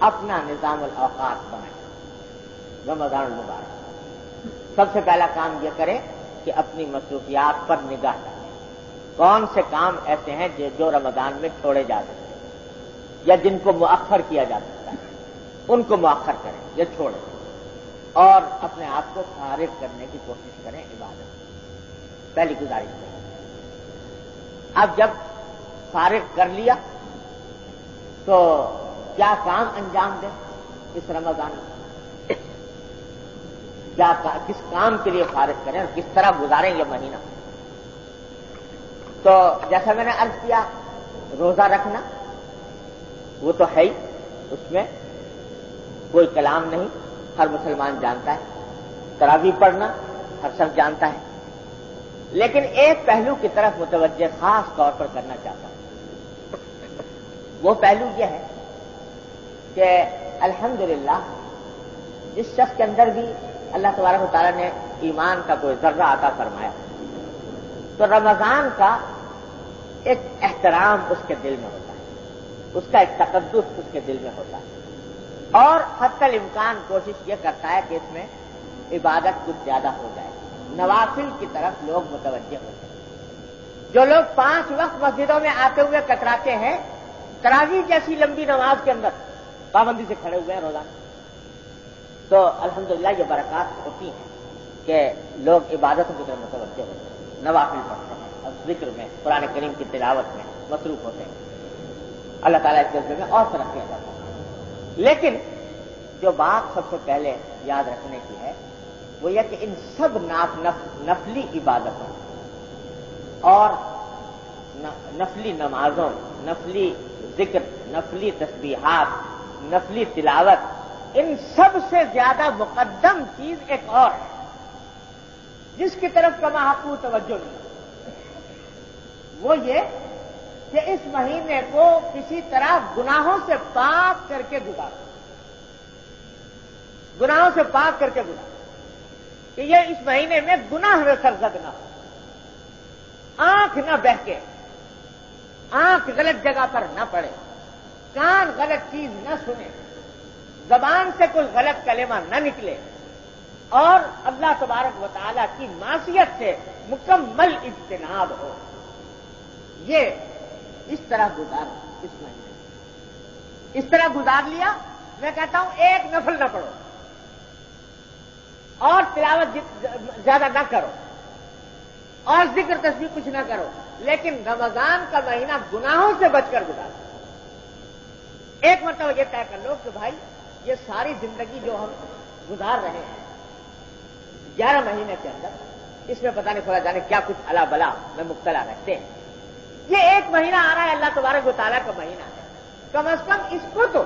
اپنا نظام الاوقات بنائیں رمضان المبارک۔ سب سے پہلا کام یہ کریں کہ اپنی مصروفیات پر نگاہ کریں، کون سے کام ایسے ہیں جو رمضان میں چھوڑے جا سکتے ہیں یا جن کو مؤخر کیا جا سکتا ہے، ان کو مؤخر کریں یا چھوڑیں اور اپنے آپ کو فارغ کرنے کی کوشش کریں عبادت۔ پہلی گزارش کریں۔ اب جب فارغ کر لیا تو کیا کام انجام دیں اس رمضان میں، کس کام کے لیے فارغ کریں اور کس طرح گزاریں یہ مہینہ۔ تو جیسا میں نے عرض کیا، روزہ رکھنا وہ تو ہے ہی، اس میں کوئی کلام نہیں، ہر مسلمان جانتا ہے۔ تراویح پڑھنا ہر شخص جانتا ہے، لیکن ایک پہلو کی طرف متوجہ خاص طور پر کرنا چاہتا ہوں۔ وہ پہلو یہ ہے کہ الحمدللہ جس شخص کے اندر بھی اللہ تبارک و تعالیٰ نے ایمان کا کوئی ذرہ عطا فرمایا تو رمضان کا ایک احترام اس کے دل میں ہوتا ہے، اس کا ایک تقدس اس کے دل میں ہوتا ہے اور حتی الامکان کوشش یہ کرتا ہے کہ اس میں عبادت کچھ زیادہ ہو جائے، نوافل کی طرف لوگ متوجہ ہوتے ہیں۔ جو لوگ 5 وقت مسجدوں میں آتے ہوئے کتراتے ہیں، تراویح جیسی لمبی نماز کے اندر پابندی سے کھڑے ہوئے ہیں روزانہ، تو الحمدللہ یہ برکات ہوتی ہیں کہ لوگ عبادتوں کی طرف متوجہ ہوتے ہیں، نوافل پڑھتے ہیں اور ذکر میں، قرآن کریم کی تلاوت میں مصروف ہوتے ہیں۔ اللہ تعالیٰ اس سلسلے میں اور ترقی عطا کرے۔ لیکن جو بات سب سے پہلے یاد رکھنے کی ہے وہ یہ کہ ان سب نفلی عبادتوں اور نفلی نمازوں، نفلی ذکر، نفلی تسبیحات، نفلی تلاوت، ان سب سے زیادہ مقدم چیز ایک اور ہے جس کی طرف کما حقو توجہ نہیں، وہ یہ کہ اس مہینے کو کسی طرح گناہوں سے پاک کر کے گزارو، گناہوں سے پاک کر کے گزارو، کہ یہ اس مہینے میں گناہ میں سرزد نہ ہو، آنکھ نہ بہکے، آنکھ غلط جگہ پر نہ پڑے، کان غلط چیز نہ سنے، زبان سے کوئی غلط کلمہ نہ نکلے اور اللہ تبارک و تعالیٰ کی معصیت سے مکمل اجتناب ہو۔ یہ اس طرح گزار، اس مہینے اس طرح گزار لیا۔ میں کہتا ہوں ایک نفل نہ پڑھو اور تلاوت زیادہ نہ کرو اور ذکر تسبیح کچھ نہ کرو، لیکن رمضان کا مہینہ گناہوں سے بچ کر گزارو۔ ایک مرتبہ یہ طے کر لو کہ بھائی یہ ساری زندگی جو ہم گزار رہے ہیں 11 مہینے کے اندر، اس میں پتہ نہیں خدا جانے کیا کچھ الا بلا میں مبتلا رہتے ہیں، یہ ایک مہینہ آ رہا ہے اللہ تبارک و تعالیٰ کا مہینہ ہے، کم از کم اس کو تو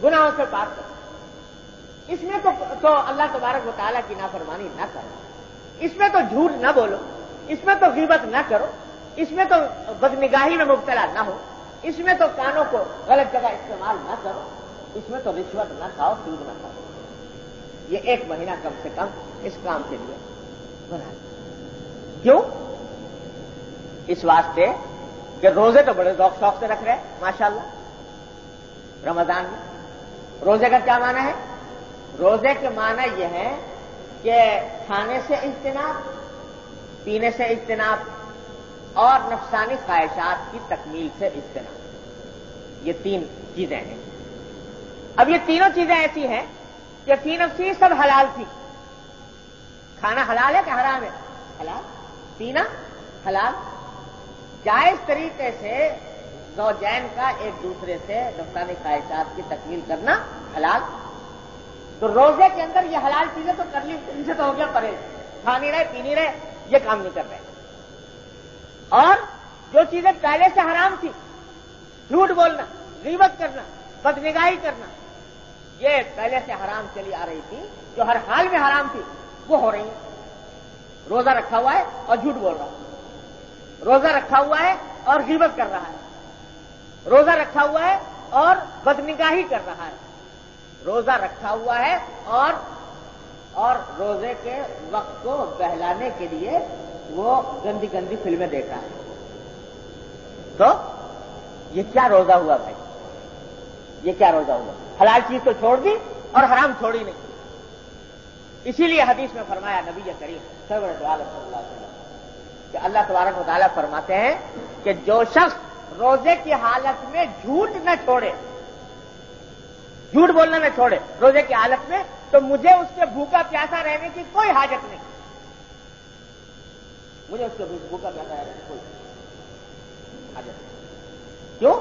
گناہوں سے پاک کرو، اس میں تو اللہ تبارک و تعالیٰ کی نافرمانی نہ کرو، اس میں تو جھوٹ نہ بولو، اس میں تو غیبت نہ کرو، اس میں تو بدنگاہی میں مبتلا نہ ہو، اس میں تو کانوں کو غلط جگہ استعمال نہ کرو، اس میں تو رشوت نہ کھاؤ، سود نہ کھاؤ۔ یہ ایک مہینہ کم سے کم اس کام کے لیے بنا۔ کیوں؟ اس واسطے کہ روزے تو بڑے ذوق شوق سے رکھ رہے ہیں ماشاءاللہ رمضان میں۔ روزے کا کیا معنی ہے؟ روزے کے معنی یہ ہے کہ کھانے سے اجتناب، پینے سے اجتناب اور نفسانی خواہشات کی تکمیل سے اجتناب، یہ 3 چیزیں ہیں۔ اب یہ تینوں چیزیں ایسی ہیں کہ فی نفسی سب حلال تھی۔ کھانا حلال ہے کہ حرام ہے؟ حلال۔ پینا حلال، جائز طریقے سے زوجین کا ایک دوسرے سے نفسانی خواہشات کی تکمیل کرنا حلال۔ تو روزے کے اندر یہ حلال چیزیں تو کر لی، ان سے تو ہو گیا پرہیز، کھا نہیں رہے، پی نہیں رہے، یہ کام نہیں کر رہے۔ اور جو چیزیں پہلے سے حرام تھی، جھوٹ بولنا، غیبت کرنا، بدنگاہی کرنا، یہ پہلے سے حرام چلی آ رہی تھی، جو ہر حال میں حرام تھی، وہ ہو رہی ہیں۔ روزہ رکھا ہوا ہے اور جھوٹ بول رہا ہے، روزہ رکھا ہوا ہے اور غیبت کر رہا ہے، روزہ رکھا ہوا ہے اور بدنگاہی کر رہا ہے، روزہ رکھا ہوا ہے اور روزے کے وقت کو بہلانے کے لیے وہ گندی گندی فلمیں دیکھ رہا ہے، تو یہ کیا روزہ ہوا بھائی؟ یہ کیا روزہ ہوا؟ حلال چیز تو چھوڑ دی اور حرام چھوڑی نہیں۔ اسی لیے حدیث میں فرمایا نبی کریم سرور دو عالم صلی اللہ علیہ وسلم کہ اللہ تبارک و تعالیٰ فرماتے ہیں کہ جو شخص روزے کی حالت میں جھوٹ نہ چھوڑے، جھوٹ بولنا نہ چھوڑے روزے کی حالت میں، تو مجھے اس کے بھوکا پیاسا رہنے کی کوئی حاجت نہیں، مجھے اس کے بھوکا پیاسا رہنے کی کوئی حاجت نہیں۔ کیوں؟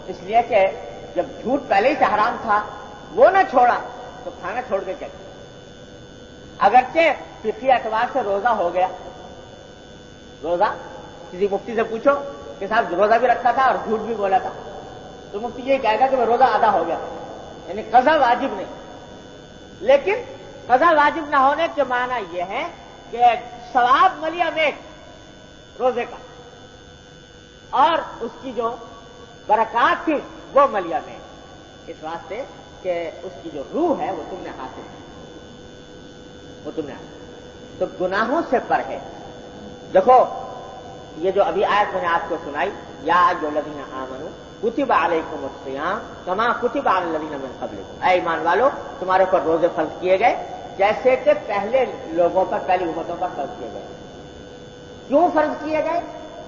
اس لیے کہ جب جھوٹ پہلے ہی سے حرام تھا وہ نہ چھوڑا تو کھانا چھوڑ کے چلے۔ اگرچہ فقہی اعتبار سے روزہ ہو گیا، روزہ کسی مفتی سے پوچھو کہ صاحب روزہ بھی رکھا تھا اور جھوٹ بھی بولا تھا، تو مفتی یہی کہے گا کہ روزہ ادا ہو گیا، یعنی قضا واجب نہیں۔ لیکن قضا واجب نہ ہونے کے معنی یہ ہے کہ ثواب ملیا میٹ روزے کا، اور اس کی جو برکات تھی وہ ملیا میٹ، اس واسطے کہ اس کی جو روح ہے وہ تم نے حاصل کی، وہ تم نے حاصل۔ تو گناہوں سے پرہیز، دیکھو یہ جو ابھی آیت میں نے آپ کو سنائی، یا ایھا الذین آمنوا کتب علیکم الصیام کما کتب علی الذین من قبلکم، اے ایمان والو تمہارے اوپر روزے فرض کیے گئے جیسے کہ پہلے لوگوں پر، پہلی امتوں پر فرض کیے گئے۔ کیوں فرض کیے گئے؟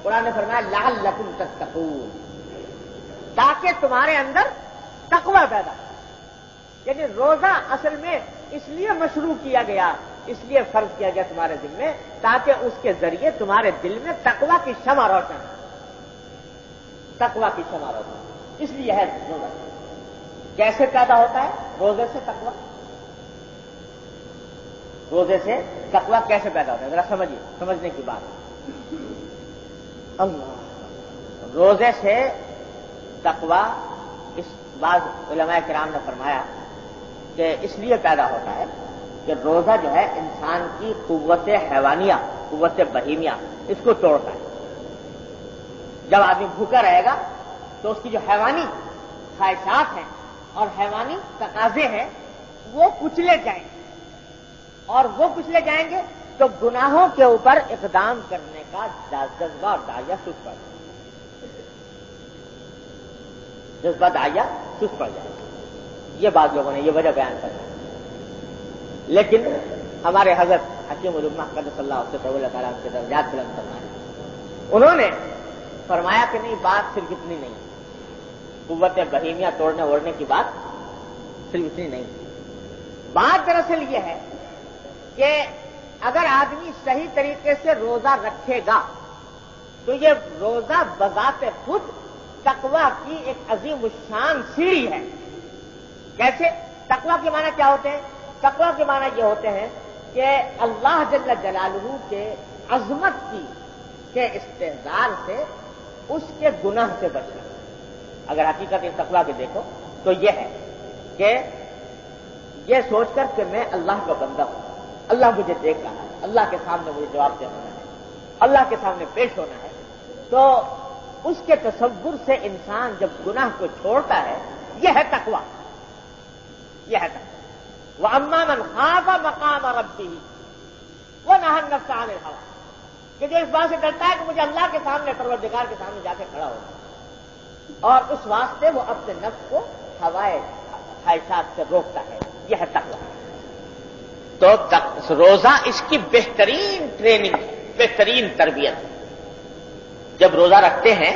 قرآن نے فرمایا لعلکم تتقون، تاکہ تمہارے اندر تقوی پیدا ہو۔ یعنی روزہ اصل میں اس لیے مشروع کیا گیا، اس لیے فرض کیا گیا تمہارے دل میں، تاکہ اس کے ذریعے تمہارے دل میں تقوی کی شمع روشن ہو، تقوی کی شمع روشن ہو۔ اس لیے ہے روزہ۔ کیسے پیدا ہوتا ہے؟ روزے سے تقوی، روزے سے تقوی کیسے پیدا ہوتا ہے ذرا سمجھیے، سمجھنے کی بات۔ اللہ، روزے سے تقوی، اس بعض علماء کرام نے فرمایا کہ اس لیے پیدا ہوتا ہے کہ روزہ جو ہے انسان کی قوت حیوانیہ، قوت بہیمیہ، اس کو توڑتا ہے۔ جب آدمی بھوکا رہے گا تو اس کی جو حیوانی خواہشات ہیں اور حیوانی تقاضے ہیں وہ کچلے جائیں گے، اور وہ کچلے جائیں گے تو گناہوں کے اوپر اقدام کرنے کا جذبہ اور داعیہ سست پڑ جائے گا، جذبہ داعیہ سست پڑ جائے گا۔ یہ بات لوگوں نے یہ وجہ بیان کرنا ہے۔ لیکن ہمارے حضرت حکیم الامہ قدس اللہ تعالیٰ تعالیٰ کے درجات بلند فرمائے، انہوں نے فرمایا کہ نہیں، بات صرف اتنی نہیں، قوت بہیمیہ توڑنے ووڑنے کی بات صرف اتنی نہیں۔ بات دراصل یہ ہے کہ اگر آدمی صحیح طریقے سے روزہ رکھے گا تو یہ روزہ بذات خود تقوی کی ایک عظیم الشان سیڑھی ہے۔ کیسے؟ تقوی کے معنی کیا ہوتے ہیں؟ تقوی کے معنی یہ ہوتے ہیں کہ اللہ جل جلالہ کے عظمت کے استحضار سے اس کے گناہ سے بچنا۔ اگر حقیقت تقوی کے دیکھو تو یہ ہے کہ یہ سوچ کر کہ میں اللہ کا بندہ ہوں، اللہ مجھے دیکھ رہا ہے، اللہ کے سامنے مجھے جواب دینا ہے، اللہ کے سامنے پیش ہونا ہے، تو اس کے تصور سے انسان جب گناہ کو چھوڑتا ہے، یہ ہے تقوی، یہ ہے تقوی۔ وَأَمَّا مَنْ خَافَ مَقَامَ رَبِّهِ وَنَهَى النَّفْسَ عَنِ الْهَوَىٰ، کہ جو اس بات سے ڈرتا ہے کہ مجھے اللہ کے سامنے، پروردگار کے سامنے جا کے کھڑا ہوگا، اور اس واسطے وہ اپنے نفس کو ہوائے خواہشات سے روکتا ہے، یہ ہے تقوی۔ تو روزہ اس کی بہترین ٹریننگ ہے، بہترین تربیت ہے۔ جب روزہ رکھتے ہیں،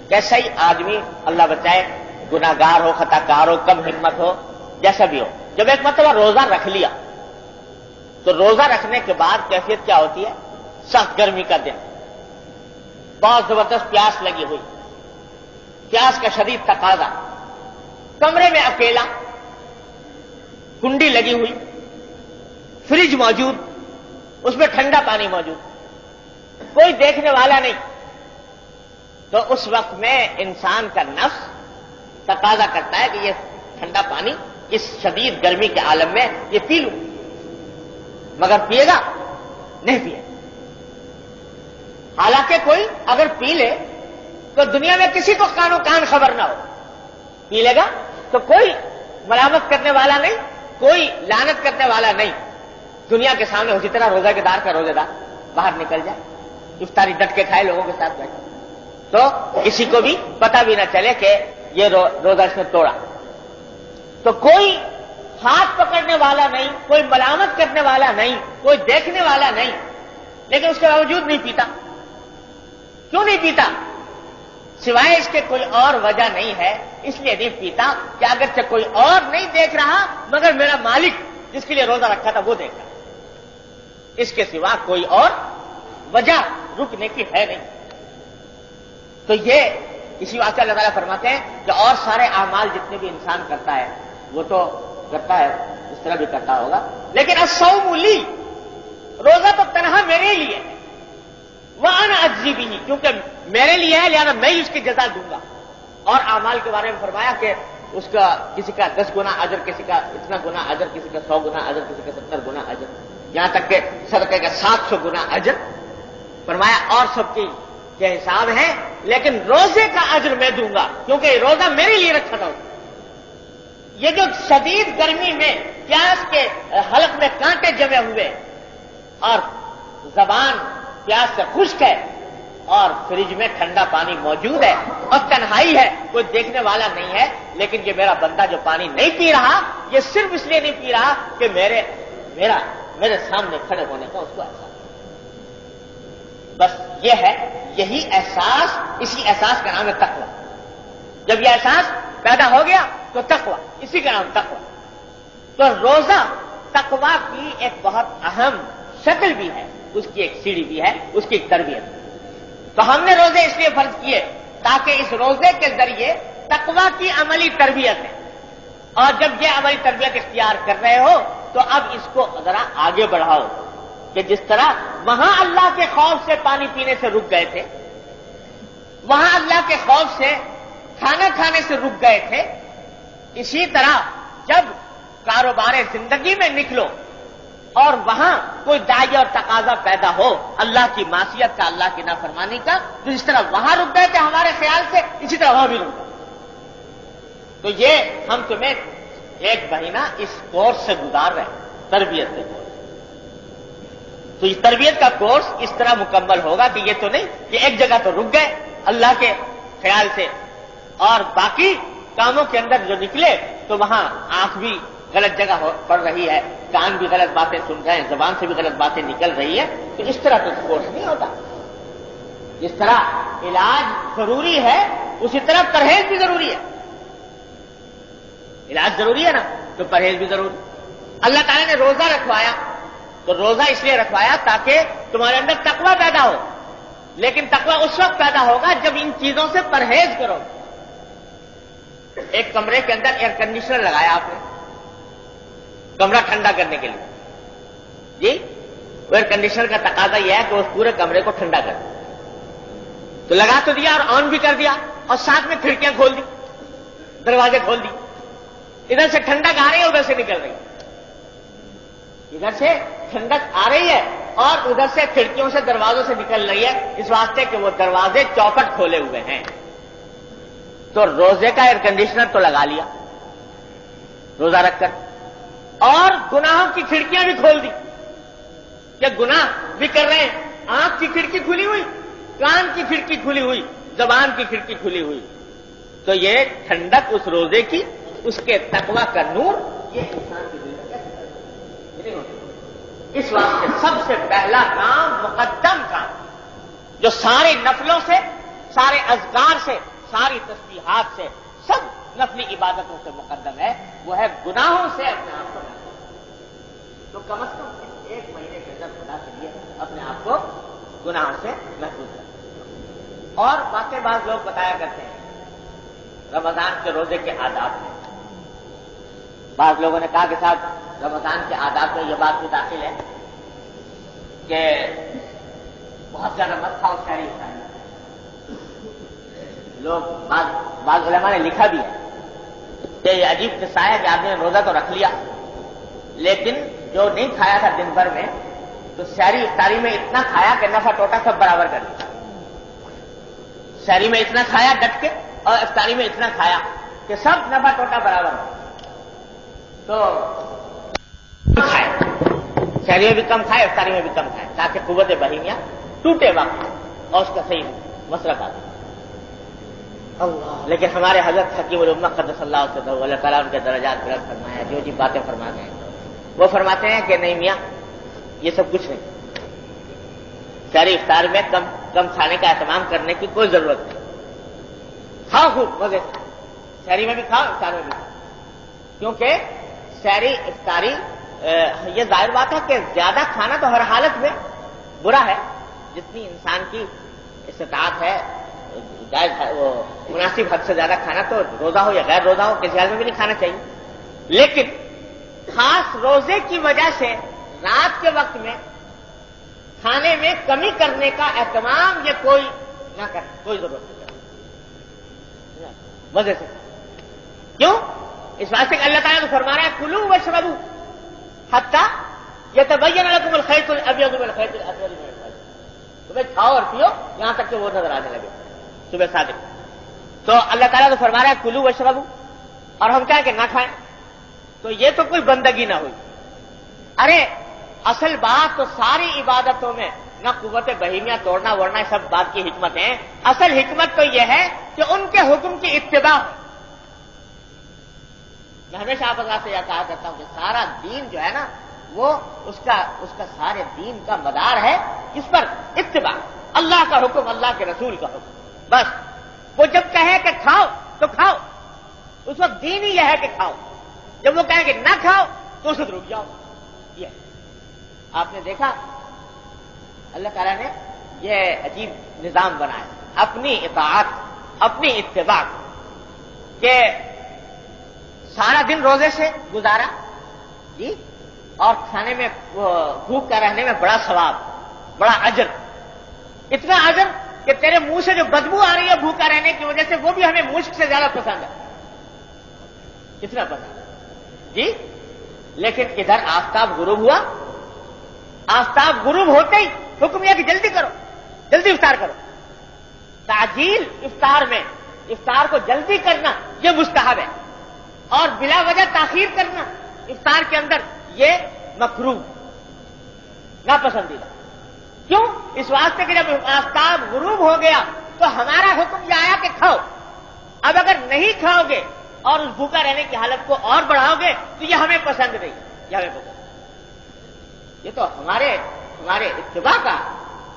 جیسا ہی آدمی اللہ بچائے گناہگار ہو، خطا کار ہو، کم ہمت ہو، جیسا بھی ہو، جب ایک مرتبہ روزہ رکھ لیا تو روزہ رکھنے کے بعد کیفیت کیا ہوتی ہے؟ سخت گرمی کا دن، بہت زبردست پیاس لگی ہوئی، پیاس کا شدید تقاضا، کمرے میں اکیلا، کنڈی لگی ہوئی، فریج موجود، اس میں ٹھنڈا پانی موجود، کوئی دیکھنے والا نہیں، تو اس وقت میں انسان کا نفس تقاضا کرتا ہے کہ یہ ٹھنڈا پانی اس شدید گرمی کے عالم میں یہ پی لوں، مگر پیے گا نہیں، پیے۔ حالانکہ کوئی اگر پی لے تو دنیا میں کسی کو کانو کان خبر نہ ہو، پی لے گا تو کوئی ملامت کرنے والا نہیں، کوئی لعنت کرنے والا نہیں، دنیا کے سامنے اسی طرح روزہ کے دار کا روزے دار باہر نکل جائے، افطاری ڈٹ کے کھائے لوگوں کے ساتھ بیٹھے، تو کسی کو بھی پتہ بھی نہ چلے کہ یہ روزہ اس نے توڑا۔ تو کوئی ہاتھ پکڑنے والا نہیں، کوئی ملامت کرنے والا نہیں، کوئی دیکھنے والا نہیں، لیکن اس کے باوجود نہیں پیتا۔ کیوں نہیں پیتا؟ سوائے اس کے کوئی اور وجہ نہیں ہے، اس لیے نہیں پیتا کہ اگرچہ کوئی اور نہیں دیکھ رہا مگر میرا مالک جس کے لیے روزہ رکھا تھا وہ دیکھ رہا، اس کے سوا کوئی اور وجہ رکنے کی ہے نہیں۔ تو یہ اسی واسطے اللہ تعالیٰ فرماتے ہیں کہ اور سارے اعمال جتنے بھی انسان کرتا ہے وہ تو کرتا ہے، اس طرح بھی کرتا ہوگا، لیکن الصوم لی، روزہ تو تنہا میرے لیے ہے، وَأَنَا أَجْزِي بِهِ، کیونکہ میرے لیے ہے لہذا میں ہی اس کی جزا دوں گا۔ اور اعمال کے بارے میں فرمایا کہ اس کا کسی کا 10 گنا اجر، کسی کا اتنا گنا اجر، کسی کا 100 گنا اجر، کسی کا 70 گنا اجر، یہاں تک کہ صدقے کا 700 گنا اجر فرمایا، اور سب کی کے حساب ہے، لیکن روزے کا اجر میں دوں گا کیونکہ روزہ میرے لیے رکھا تھا۔ یہ جو شدید گرمی میں پیاس کے حلق میں کانٹے جمے ہوئے اور زبان پیاس سے خشک ہے اور فریج میں ٹھنڈا پانی موجود ہے اور تنہائی ہے، کوئی دیکھنے والا نہیں ہے، لیکن یہ میرا بندہ جو پانی نہیں پی رہا یہ صرف اس لیے نہیں پی رہا کہ میرے سامنے کھڑے ہونے کا اس کو احساس، بس یہ ہے، یہی احساس، اسی احساس کا نام ہے تقویٰ۔ جب یہ احساس پیدا ہو گیا تو تقویٰ، اسی کا نام تقویٰ۔ تو روزہ تقویٰ کی ایک بہت اہم شکل بھی ہے، اس کی ایک سیڑھی بھی ہے، اس کی ایک تربیت۔ تو ہم نے روزے اس لیے فرض کیے تاکہ اس روزے کے ذریعے تقویٰ کی عملی تربیت ہے، اور جب یہ عملی تربیت اختیار کر رہے ہو تو اب اس کو ذرا آگے بڑھاؤ کہ جس طرح وہاں اللہ کے خوف سے پانی پینے سے رک گئے تھے، وہاں اللہ کے خوف سے کھانا کھانے سے رک گئے تھے، اسی طرح جب کاروبار زندگی میں نکلو اور وہاں کوئی داعی اور تقاضا پیدا ہو اللہ کی معصیت کا، اللہ کی نافرمانی کا، تو جس طرح وہاں رک گئے تھے ہمارے خیال سے، اسی طرح وہاں بھی رک گئے۔ تو یہ ہم تمہیں 1 مہینہ اس کورس سے گزار رہے ہیں، تربیت کے کورس۔ تو اس تربیت کا کورس اس طرح مکمل ہوگا کہ یہ تو نہیں کہ ایک جگہ تو رک گئے اللہ کے خیال سے اور باقی کاموں کے اندر جو نکلے تو وہاں آنکھ بھی غلط جگہ پڑ رہی ہے، کان بھی غلط باتیں سن رہے ہیں، زبان سے بھی غلط باتیں نکل رہی ہے، تو اس طرح تو کورس نہیں ہوتا۔ جس طرح علاج ضروری ہے اسی طرح پرہیز بھی ضروری ہے۔ علاج ضروری ہے نا تو پرہیز بھی ضروری۔ اللہ تعالیٰ نے روزہ رکھوایا تو روزہ اس لیے رکھوایا تاکہ تمہارے اندر تقویٰ پیدا ہو، لیکن تقویٰ اس وقت پیدا ہوگا جب ان چیزوں سے پرہیز کرو۔ ایک کمرے کے اندر ایئر کنڈیشنر لگایا آپ نے کمرہ ٹھنڈا کرنے کے لیے، جی ایئر کنڈیشنر کا تقاضا یہ ہے کہ اس پورے کمرے کو ٹھنڈا کر، تو لگا تو دیا اور آن بھی کر دیا اور ساتھ میں کھڑکیاں کھول دی، دروازے کھول دی، ادھر سے ٹھنڈک آ رہی ہے ادھر سے نکل رہی ہے، ادھر سے ٹھنڈک آ رہی ہے اور ادھر سے کھڑکیوں سے دروازوں سے نکل رہی ہے، اس واسطے کہ وہ دروازے چوکٹ کھولے ہوئے ہیں۔ تو روزے کا ایئر کنڈیشنر تو لگا لیا روزہ رکھ کر، اور گناہوں کی کھڑکیاں بھی کھول دی کہ گناہ بھی کر رہے ہیں، آنکھ کی کھڑکی کھلی ہوئی، کان کی کھڑکی کھلی ہوئی، زبان کی کھڑکی کھلی ہوئی، تو یہ ٹھنڈک اس روزے کی، اس کے تقویٰ کا نور، یہ انسان کی دل میں کیسے نہیں ہوتا؟ اس واسطے سب سے پہلا کام مقدم کام جو سارے نفلوں سے، سارے اذکار سے، ساری تسبیحات سے، سب نفلی عبادتوں سے مقدم ہے، وہ ہے گناہوں سے اپنے آپ کو محفوظ۔ تو کم از کم 1 مہینے کے اندر خدا کے لیے اپنے آپ کو گناہوں سے محفوظ کریں۔ اور واقعی بعض لوگ بتایا کرتے ہیں رمضان کے روزے کے آداب میں، بعض لوگوں نے کہا کہ صاحب رمضان کے آداب میں یہ بات بھی داخل ہے کہ بہت زیادہ مت کھاؤ شہری انسان۔ لوگ بعض علماء نے لکھا بھی ہے کہ یہ عجیب قصہ ہے کہ آدمی نے روزہ تو رکھ لیا لیکن جو نہیں کھایا تھا دن بھر میں تو سحری افطاری میں اتنا کھایا کہ نفع ٹوٹا سب برابر کر دیا، سحری میں اتنا کھایا ڈٹ کے اور افطاری میں اتنا کھایا کہ سب نفع ٹوٹا برابر ہو، تو کھائے، سحری میں بھی کم کھائے، افطاری میں بھی کم کھائے، تاکہ قوت بہیمیہ ٹوٹے وقت اور اس کا صحیح مصرف آ جائے۔ اللہ، لیکن ہمارے حضرت حکیم الامہ قدس اللہ تعالیٰ، اللہ تعالیٰ ان کے درجات بلند فرمایا، جو جی باتیں فرما گئے وہ فرماتے ہیں کہ نہیں میاں، یہ سب کچھ نہیں، سحری افطار میں کم کھانے کا اہتمام کرنے کی کوئی ضرورت نہیں، کھاؤ خوب مزے سے، سحری میں بھی کھاؤ، افطار میں بھی کھاؤ، کیونکہ سحری افطاری یہ ظاہر بات ہے کہ زیادہ کھانا تو ہر حالت میں برا ہے، جتنی انسان کی استطاعت ہے جائز ہے، وہ مناسب حد سے زیادہ کھانا تو روزہ ہو یا غیر روزہ ہو کسی حال میں بھی نہیں کھانا چاہیے، لیکن خاص روزے کی وجہ سے رات کے وقت میں کھانے میں کمی کرنے کا اہتمام یہ کوئی نہ کرے، کوئی ضرورت نہیں، مزے سے۔ کیوں؟ اس واسطے کہ اللہ تعالیٰ تو فرما رہا ہے کلوا واشربوا حتی یتبین لکم الخیط الابیض من الخیط الاسود من الفجر، تمہیں کھاؤ اور پیو یہاں تک کہ وہ نظر آنے لگے صبح صادق۔ تو اللہ تعالیٰ تو فرما رہا ہے کلوا واشربوا، اور ہم کہیں کہ نہ کھائیں، تو یہ تو کوئی بندگی نہ ہوئی۔ ارے اصل بات تو ساری عبادتوں میں نہ قوت بہیمیہ توڑنا وڑنا سب بات کی حکمت ہے، اصل حکمت تو یہ ہے کہ ان کے حکم کی اتباع ہو۔ میں ہمیشہ آپ حضرات سے یہ کہا کرتا ہوں کہ سارا دین جو ہے نا وہ اس کا سارے دین کا مدار ہے کس پر؟ اتباع، اللہ کا حکم، اللہ کے رسول کا حکم، بس۔ وہ جب کہے کہ کھاؤ تو کھاؤ، اس وقت دین ہی یہ ہے کہ کھاؤ، جب وہ کہیں کہ نہ کھاؤ تو اسے رک جاؤ۔ یہ آپ نے دیکھا اللہ تعالیٰ نے یہ عجیب نظام بنایا، اپنی اطاعت، اپنی اتباع، کہ سارا دن روزے سے گزارا جی، اور کھانے میں بھوک کا رہنے میں بڑا ثواب، بڑا اجر، اتنا اجر کہ تیرے منہ سے جو بدبو آ رہی ہے بھوکا رہنے کی وجہ سے وہ بھی ہمیں مشک سے زیادہ پسند ہے، اتنا پسند جی۔ لیکن ادھر آفتاب غروب ہوا، آفتاب غروب ہوتے ہی حکم یہ کہ جلدی کرو، جلدی افطار کرو۔ تعجیل افطار میں، افطار کو جلدی کرنا یہ مستحب ہے، اور بلا وجہ تاخیر کرنا افطار کے اندر یہ مکروہ، ناپسندیدہ۔ کیوں؟ اس واسطے کہ جب آفتاب غروب ہو گیا تو ہمارا حکم یہ آیا کہ کھاؤ، اب اگر نہیں کھاؤ گے اور اس بھوکا رہنے کی حالت کو اور بڑھاؤ گے تو یہ ہمیں پسند نہیں، یہ ہمیں پسند، یہ تو ہمارے اتباع کا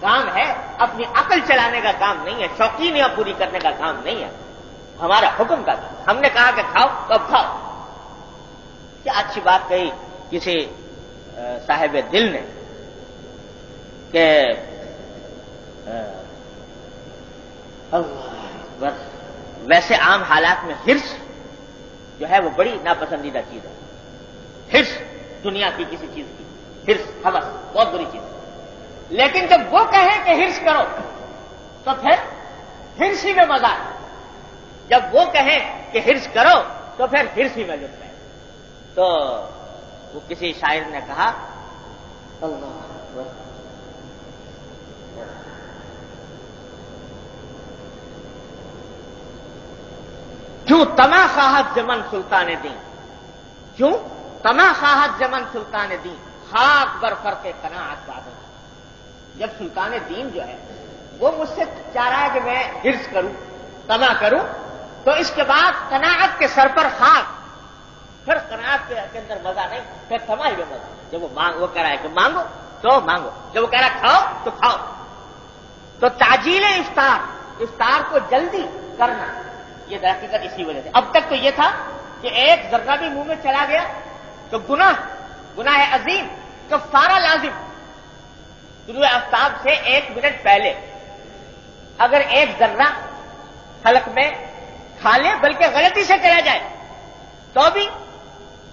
کام ہے، اپنی عقل چلانے کا کام نہیں ہے، شوقینیاں پوری کرنے کا کام نہیں ہے، ہمارا حکم کا کام۔ ہم نے کہا کہ کھاؤ تو اب کھاؤ۔ کیا اچھی بات کہی کسی صاحب دل نے کہ ویسے عام حالات میں حرص جو ہے وہ بڑی ناپسندیدہ چیز ہے، حرص دنیا کی کسی چیز کی حرص، ہوس بہت بری چیز ہے، لیکن جب وہ کہیں کہ حرص کرو تو پھر حرص ہی میں مزہ ہے، جب وہ کہیں کہ حرص کرو تو پھر حرص ہی میں لطف ہے۔ تو وہ کسی شاعر نے کہا اللہ کیوں طمع خواہد زمن سلطان دین، کیوں طمع خواہد زمن سلطان دین، خاک بر فرق قناعت بادل۔ جب سلطان دین جو ہے وہ مجھ سے چاہ رہا ہے کہ میں حرص کروں، طمع کروں، تو اس کے بعد قناعت کے سر پر خاک، پھر قناعت کے اندر مزہ نہیں، پھر طمع ہی میں مزہ۔ جب وہ کہہ رہا ہے کہ مانگو تو مانگو، جب وہ کہہ رہا ہے کھاؤ تو کھاؤ۔ تو تعجیل افطار کو جلدی کرنا یہ در حقیقت اسی وجہ سے۔ اب تک تو یہ تھا کہ ایک ذرہ بھی منہ میں چلا گیا تو گناہ عظیم، کفارہ لازم۔ طلوع آفتاب سے 1 منٹ پہلے اگر ایک ذرہ حلق میں کھا لے، بلکہ غلطی سے چلا جائے، تو بھی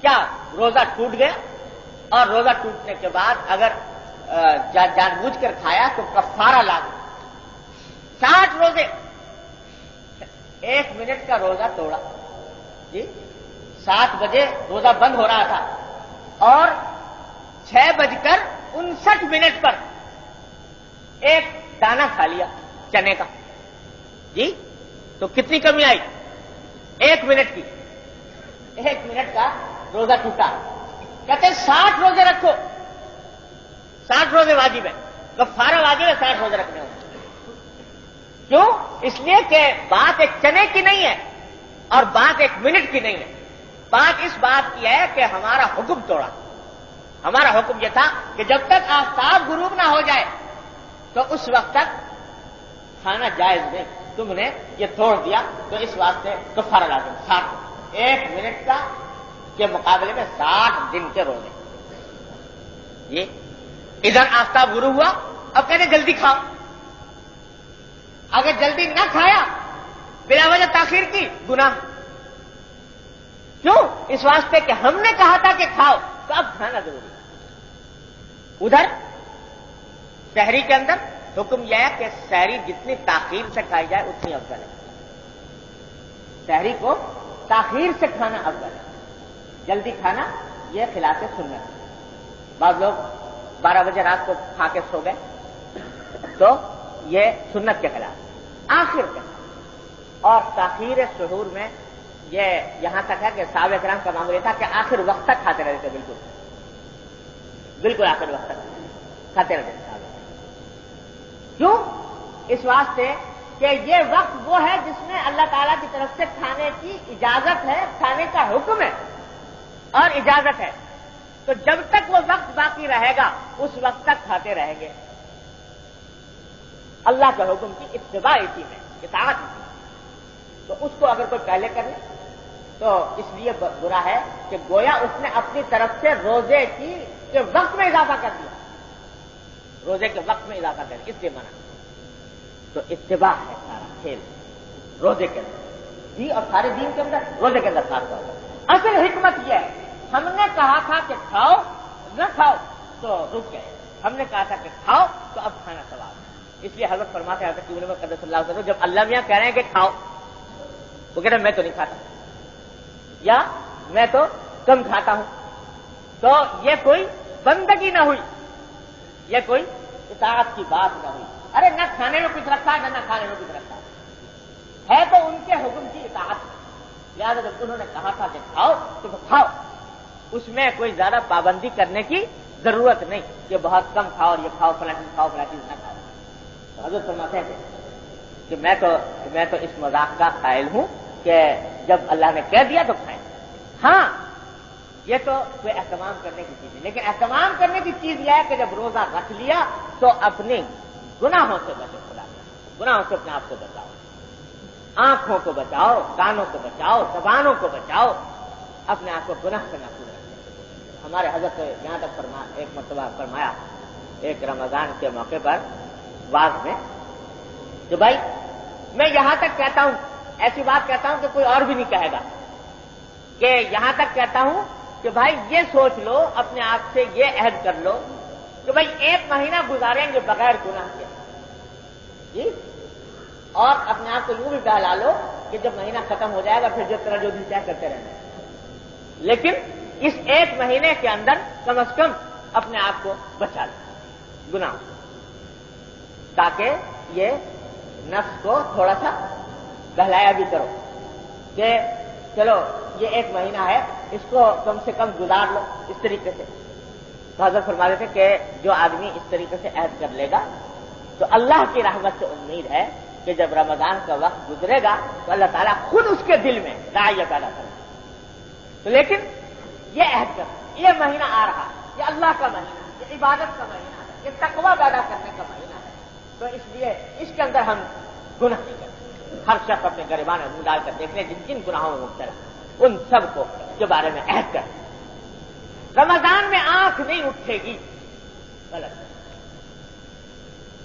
کیا روزہ ٹوٹ گیا، اور روزہ ٹوٹنے کے بعد اگر جان بوجھ کر کھایا تو کفارہ لازم۔ 60 روزے، 1 منٹ کا روزہ توڑا جی، 7 بجے روزہ بند ہو رہا تھا اور 6:59 پر ایک دانہ کھا لیا چنے کا، جی تو کتنی کمی آئی؟ 1 منٹ کی. 1 منٹ کا روزہ ٹوٹا. کہتے ہیں 60 روزے رکھو. 60 روزے واجب ہے. کفارہ واجب ہے 60 روزے رکھنے ہوں. کیوں؟ اس لیے کہ بات ایک چنے کی نہیں ہے اور بات 1 منٹ کی نہیں ہے. بات اس بات کی ہے کہ ہمارا حکم توڑا. ہمارا حکم یہ تھا کہ جب تک آفتاب غروب نہ ہو جائے تو اس وقت تک کھانا جائز نہیں. تم نے یہ توڑ دیا تو اس واسطے کفارہ لازم. 1 منٹ کا کے مقابلے میں 60 دن کے روزے. یہ ادھر آفتاب غروب ہوا, اب کہتے جلدی کھاؤ. اگر جلدی نہ کھایا بلا وجہ تاخیر کی, گناہ. کیوں؟ اس واسطے کہ ہم نے کہا تھا کہ کھاؤ تو اب کھانا ضروری ہے. ادھر سحری کے اندر حکم یہ ہے کہ سحری جتنی تاخیر سے کھائی جائے اتنی افضل ہے. سحری کو تاخیر سے کھانا افضل ہے. جلدی کھانا یہ خلاف سنت ہے. بعض لوگ 12 بجے رات کو کھا کے سو گئے تو یہ سنت کے خلاف. آخر کے اور تاخیر سحور میں یہ یہاں تک ہے کہ صحابہ کرام کا معمول یہ تھا کہ آخر وقت تک کھاتے رہتے تھے. بالکل آخر وقت تک کھاتے رہتے تھے. کیوں؟ اس واسطے کہ یہ وقت وہ ہے جس میں اللہ تعالیٰ کی طرف سے کھانے کی اجازت ہے, کھانے کا حکم ہے اور اجازت ہے. تو جب تک وہ وقت باقی رہے گا اس وقت تک کھاتے رہیں گے. اللہ کے حکم کی اتباع اسی میں, اطاعت اسی میں. تو اس کو اگر کوئی پہلے کر لے تو اس لیے برا ہے کہ گویا اس نے اپنی طرف سے روزے کے وقت میں اضافہ کر دیا. روزے کے وقت میں اضافہ کر دیا, اس لیے منع. تو اتباع ہے سارا کھیل روزے کے اندر جی, اور سارے دین کے اندر روزے کے اندر خاص طور پر. اصل حکمت یہ ہے, ہم نے کہا تھا کہ کھاؤ, نہ کھاؤ تو رک گئے. ہم نے کہا تھا کہ کھاؤ تو اب کھانا ثواب ہے. اس لیے حضرت فرماتے ہیں حضرت ابن قدس اللہ علیہ وسلم, جب اللہ میاں کہہ رہے ہیں کہ کھاؤ, وہ کہہ رہے ہیں میں تو نہیں کھاتا یا میں تو کم کھاتا ہوں, تو یہ کوئی بندگی نہ ہوئی, یہ کوئی اطاعت کی بات نہ ہوئی. ارے نہ کھانے میں کچھ رکھا ہے نہ کھانے میں کچھ رکھا ہے تو ان کے حکم کی اطاعت. لہٰذا جب انہوں نے کہا تھا کہ کھاؤ تو کھاؤ, اس میں کوئی زیادہ پابندی کرنے کی ضرورت نہیں کہ بہت کم کھاؤ اور یہ کھاؤ فلاں چیز کھاؤ فلاں چیز نہ کھاؤ. تو حضرت فرماتے ہیں کہ میں تو اس مذاق کا قائل ہوں کہ جب اللہ نے کہہ دیا تو کھائیں. ہاں یہ تو کوئی اہتمام کرنے کی چیز ہے, لیکن اہتمام کرنے کی چیز یہ ہے کہ جب روزہ رکھ لیا تو اپنے گناہوں سے بچو. خدا گناہوں سے اپنے آپ کو بچاؤ, آنکھوں کو بچاؤ, کانوں کو بچاؤ, زبانوں کو بچاؤ, اپنے آپ کو گناہ سے محفوظ رکھیں. ہمارے حضرت یہاں تک ایک مرتبہ فرمایا ایک رمضان کے موقع پر واز میں کہ بھائی میں یہاں تک کہتا ہوں, ایسی بات کہتا ہوں کہ کوئی اور بھی نہیں کہے گا, کہ یہاں تک کہتا ہوں کہ بھائی یہ سوچ لو, اپنے آپ سے یہ عہد کر لو کہ بھائی 1 مہینہ گزاریں گے بغیر گناہ کے جی, اور اپنے آپ کو یوں بھی بہلا لو کہ جب مہینہ ختم ہو جائے گا پھر جس طرح جو دن چاہے کرتے رہنا, لیکن اس 1 مہینے کے اندر کم از کم اپنے آپ کو بچا لو گناہ, تاکہ یہ نفس کو تھوڑا سا بہلایا بھی کرو کہ چلو یہ 1 مہینہ ہے, اس کو کم سے کم گزار لو اس طریقے سے. تو حضرت فرما دیتے کہ جو آدمی اس طریقے سے عہد کر لے گا تو اللہ کی رحمت سے امید ہے کہ جب رمضان کا وقت گزرے گا تو اللہ تعالیٰ خود اس کے دل میں داعیہ پیدا کرے. تو لیکن یہ عہد کر, یہ مہینہ آ رہا, یہ اللہ کا مہینہ, یہ عبادت کا مہینہ ہے, یہ تقویٰ پیدا کرنے کا مہینہ ہے, تو اس لیے اس کے اندر ہم گناہ نہیں کرتے. ہر شخص اپنے گریبان میں منہ ڈال کر دیکھ لیں جن جن گناہوں میں مبتلا ان سب کو کے بارے میں عہد کر. رمضان میں آنکھ نہیں اٹھے گی, غلط.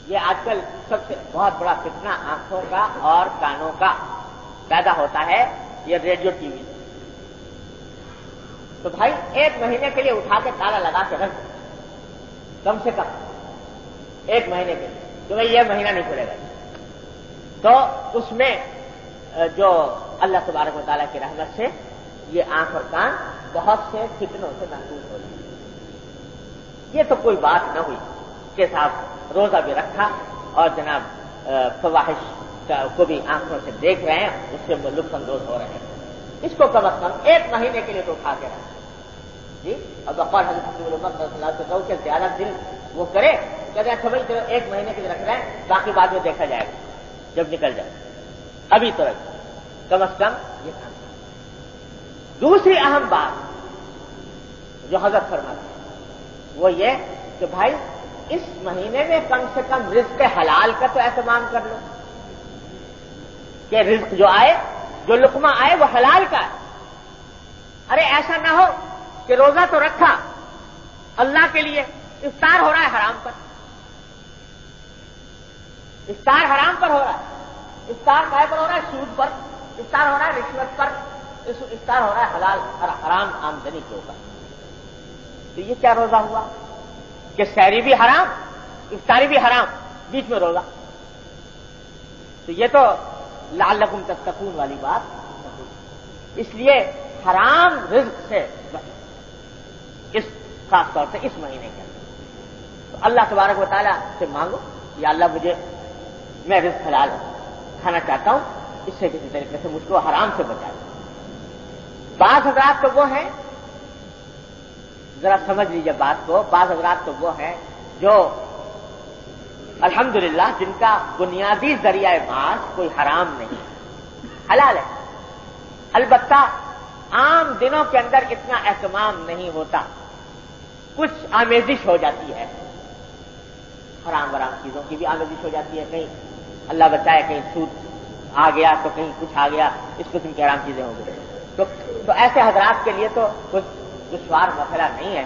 یہ آج کل سب سے بہت بڑا فتنہ آنکھوں کا اور کانوں کا پیدا ہوتا ہے, یہ ریڈیو ٹی وی. تو بھائی 1 مہینے کے لیے اٹھا کے تالا لگا کے رکھ, کم سے کم 1 مہینے کے لیے, تو بھائی یہ مہینہ نہیں کھلے گا. تو اس میں جو اللہ تبارک و تعالیٰ کی رحمت سے یہ آنکھ اور کان بہت سے فتنوں سے محفوظ ہو جائے. یہ تو کوئی بات نہ ہوئی کہ صاحب روزہ بھی رکھا اور جناب فواحش کو بھی آنکھوں سے دیکھ رہے ہیں، اس سے لطف اندوز ہو رہے ہیں، اس کو کم از کم 1 مہینے کے لیے تو اٹھا کے رکھیں جی۔ اب بقول حضرت صلی اللہ علیہ وسلم کہ زیادہ دل وہ کرے کہ اچھا بھائی چلو 1 مہینے کے لیے رکھ رہے ہیں، باقی بعد میں دیکھا جائے گا جب نکل جائے، ابھی تو رکھ کم از کم یہ کام۔ دوسری اہم بات جو حضرت فرماتے ہیں وہ یہ کہ بھائی اس مہینے میں کم سے کم رزق حلال کا تو اہتمام کر لو کہ رزق جو آئے، جو لقمہ آئے وہ حلال کا ہے۔ ارے ایسا نہ ہو کہ روزہ تو رکھا اللہ کے لیے، افطار ہو رہا ہے حرام پر، افطار حرام پر ہو رہا ہے، افطار کائے پر ہو رہا ہے؟ سود پر، افطار ہو رہا ہے رشوت پر، افطار ہو رہا ہے حلال حرام آمدنی کے اوپر۔ تو یہ کیا روزہ ہوا کہ سحری بھی حرام، افطاری بھی حرام، بیچ میں روزہ؟ تو یہ تو لعلکم تتقون والی بات۔ اس لیے حرام رزق سے بچو، اس خاص طور سے اس مہینے کے اندر۔ تو اللہ تبارک و تعالیٰ سے مانگو یا اللہ میں رزق حلال کھانا چاہتا ہوں، اس سے کسی طریقے سے مجھ کو حرام سے بچا دو۔ بعض حضرات تو وہ ہیں، ذرا سمجھ لیجیے بات کو، بعض حضرات تو وہ ہیں جو الحمدللہ جن کا بنیادی ذریعہ معاش کوئی حرام نہیں، حلال ہے، البتہ عام دنوں کے اندر اتنا اہتمام نہیں ہوتا، کچھ آمیزش ہو جاتی ہے، حرام چیزوں کی بھی آمیزش ہو جاتی ہے، کہیں اللہ بچائے کہیں سود آ گیا تو کہیں کچھ آ گیا، اس قسم کی حرام چیزیں ہو گئی، تو ایسے حضرات کے لیے تو کچھ دشوار مسئلہ نہیں ہے،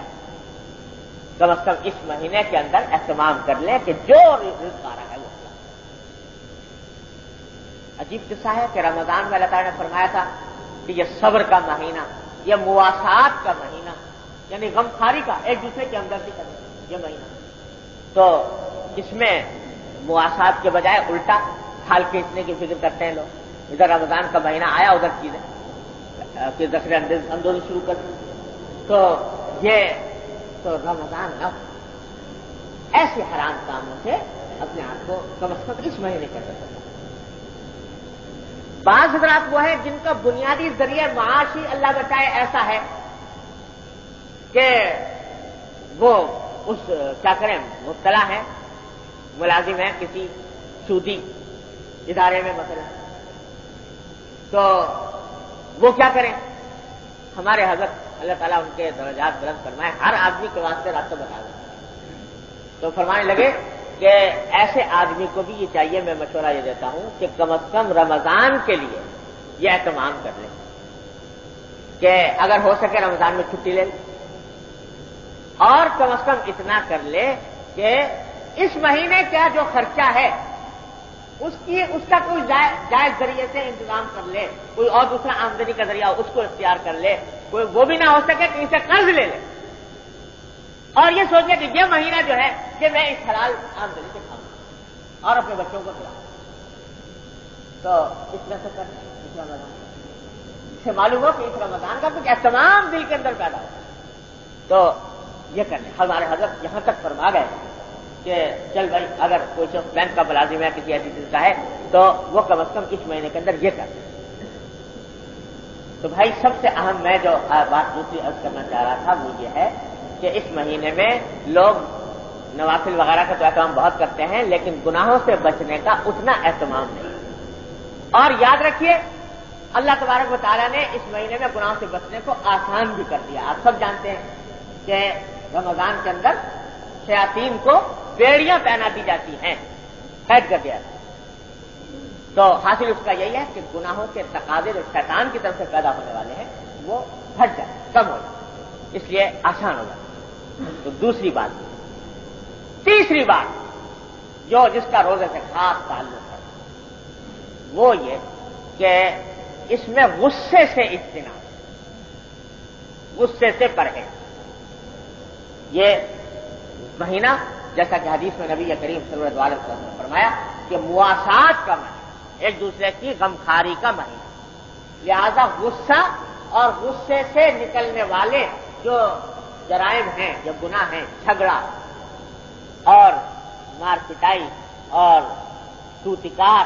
کم از کم اس مہینے کے اندر اہتمام کر لیں کہ جو رزق آ رہا ہے وہ اللہ۔ عجیب قصہ ہے کہ رمضان میں اللہ تعالیٰ نے فرمایا تھا کہ یہ صبر کا مہینہ، یہ مواسات کا مہینہ، یعنی غم خاری کا، ایک دوسرے کی ہمدردی کرنے یہ مہینہ، تو اس میں مواسات کے بجائے الٹا کھال کھینچنے کی فکر کرتے ہیں لوگ۔ ادھر رمضان کا مہینہ آیا، ادھر چیزیں کہ ذخیرہ اندوزی شروع کر دی، تو یہ تو رمضان نہ ہو، ایسے حرام کاموں سے اپنے آپ کو کم از کم اس مہینے کر سکتا۔ بعض حضرات وہ ہیں جن کا بنیادی ذریعہ معاش ہی اللہ بچائے ایسا ہے کہ وہ اس کیا کریں مبتلا ہے، ملازم ہے کسی سودی ادارے میں مثلا، تو وہ کیا کریں؟ ہمارے حضرت اللہ تعالیٰ ان کے درجات بلند فرمائے، ہر آدمی کے واسطے راستہ بتا دیں، تو فرمانے لگے کہ ایسے آدمی کو بھی یہ چاہیے، میں مشورہ یہ دیتا ہوں کہ کم از کم رمضان کے لیے یہ اہتمام کر لیں کہ اگر ہو سکے رمضان میں چھٹی لے لیں، اور کم از کم اتنا کر لے کہ اس مہینے کا جو خرچہ ہے اس کا کوئی جائز ذریعے سے انتظام کر لے، کوئی اور دوسرا آمدنی کا ذریعہ اس کو اختیار کر لے، کوئی وہ بھی نہ ہو سکے کہ اسے قرض لے لے، اور یہ سوچے کہ یہ مہینہ جو ہے کہ میں اس حلال آمدنی سے کھاؤں اور اپنے بچوں کو کھلاؤں، تو اس طرح سے کریں اس رمضان سے معلوم ہو کہ اس رمضان کا کچھ اہتمام دل کے اندر پیدا ہو، تو یہ کریں۔ ہمارے حضرت یہاں تک فرما گئے کہ چل بھائی اگر کوئی شخص بینک کا ملازم ہے، کسی ایسی چیز کا ہے، تو وہ کم از کم اس مہینے کے اندر یہ کرے۔ تو بھائی سب سے اہم میں جو بات دوسری عرض کرنا چاہ رہا تھا وہ یہ ہے کہ اس مہینے میں لوگ نوافل وغیرہ کا تو اہتمام بہت کرتے ہیں، لیکن گناہوں سے بچنے کا اتنا اہتمام نہیں۔ اور یاد رکھیے اللہ تبارک و تعالیٰ نے اس مہینے میں گناہوں سے بچنے کو آسان بھی کر دیا۔ آپ سب جانتے ہیں کہ رمضان کے اندر شیاطین کو بیڑیاں پہنا دی جاتی ہیں، قید کر دیا ہے، تو حاصل اس کا یہی ہے کہ گناہوں کے تقاضے جو شیطان کی طرف سے پیدا ہونے والے ہیں وہ گھٹ جائیں، کم ہو جائیں، اس لیے آسان ہو جائے۔ تو دوسری بات، تیسری بات جو جس کا روزے سے خاص تعلق ہے وہ یہ کہ اس میں غصے سے اجتناب، غصے سے پرہیز۔ یہ مہینہ جیسا کہ حدیث میں نبی کریم صلی اللہ علیہ وسلم نے فرمایا کہ مواسات کا مہینہ، ایک دوسرے کی غمخاری کا مہینہ، لہذا غصہ اور غصے سے نکلنے والے جو جرائم ہیں، جو گناہ ہیں، جھگڑا اور مار پٹائی اور توتکار،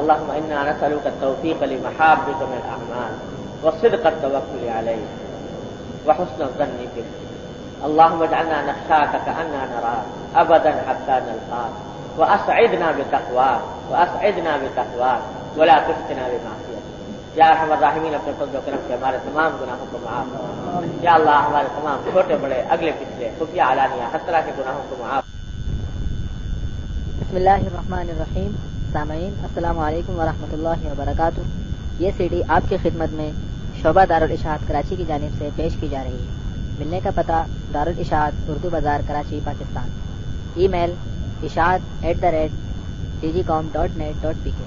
اللهم إنا نسألك التوفيق لمحابك من الأعمال وصدق التوكل عليك وحسن الظن بك. اللهم اجعلنا نخشاك كأننا نراك أبدا حتى نلقاك وأسعدنا بتقواك ولا تفتنا بمعصيتك. یا ارحم الراحمین اپنے فضل و کرم سے ہمارے تمام گناہوں کو معاف فرما. یا اللہ ہمارے تمام چھوٹے بڑے اگلے پچھلے خفیہ علانیہ ہر طرح کے گناہوں کو معاف. بسم اللہ الرحمن الرحیم. سامعین السلام علیکم ورحمۃ اللہ وبرکاتہ. یہ سی ڈی آپ کی خدمت میں شعبہ دارالاشاعت کراچی کی جانب سے پیش کی جا رہی ہے. ملنے کا پتہ دارالاشاعت اردو بازار کراچی پاکستان. ای میل اشاعت@tgcom.net.pk.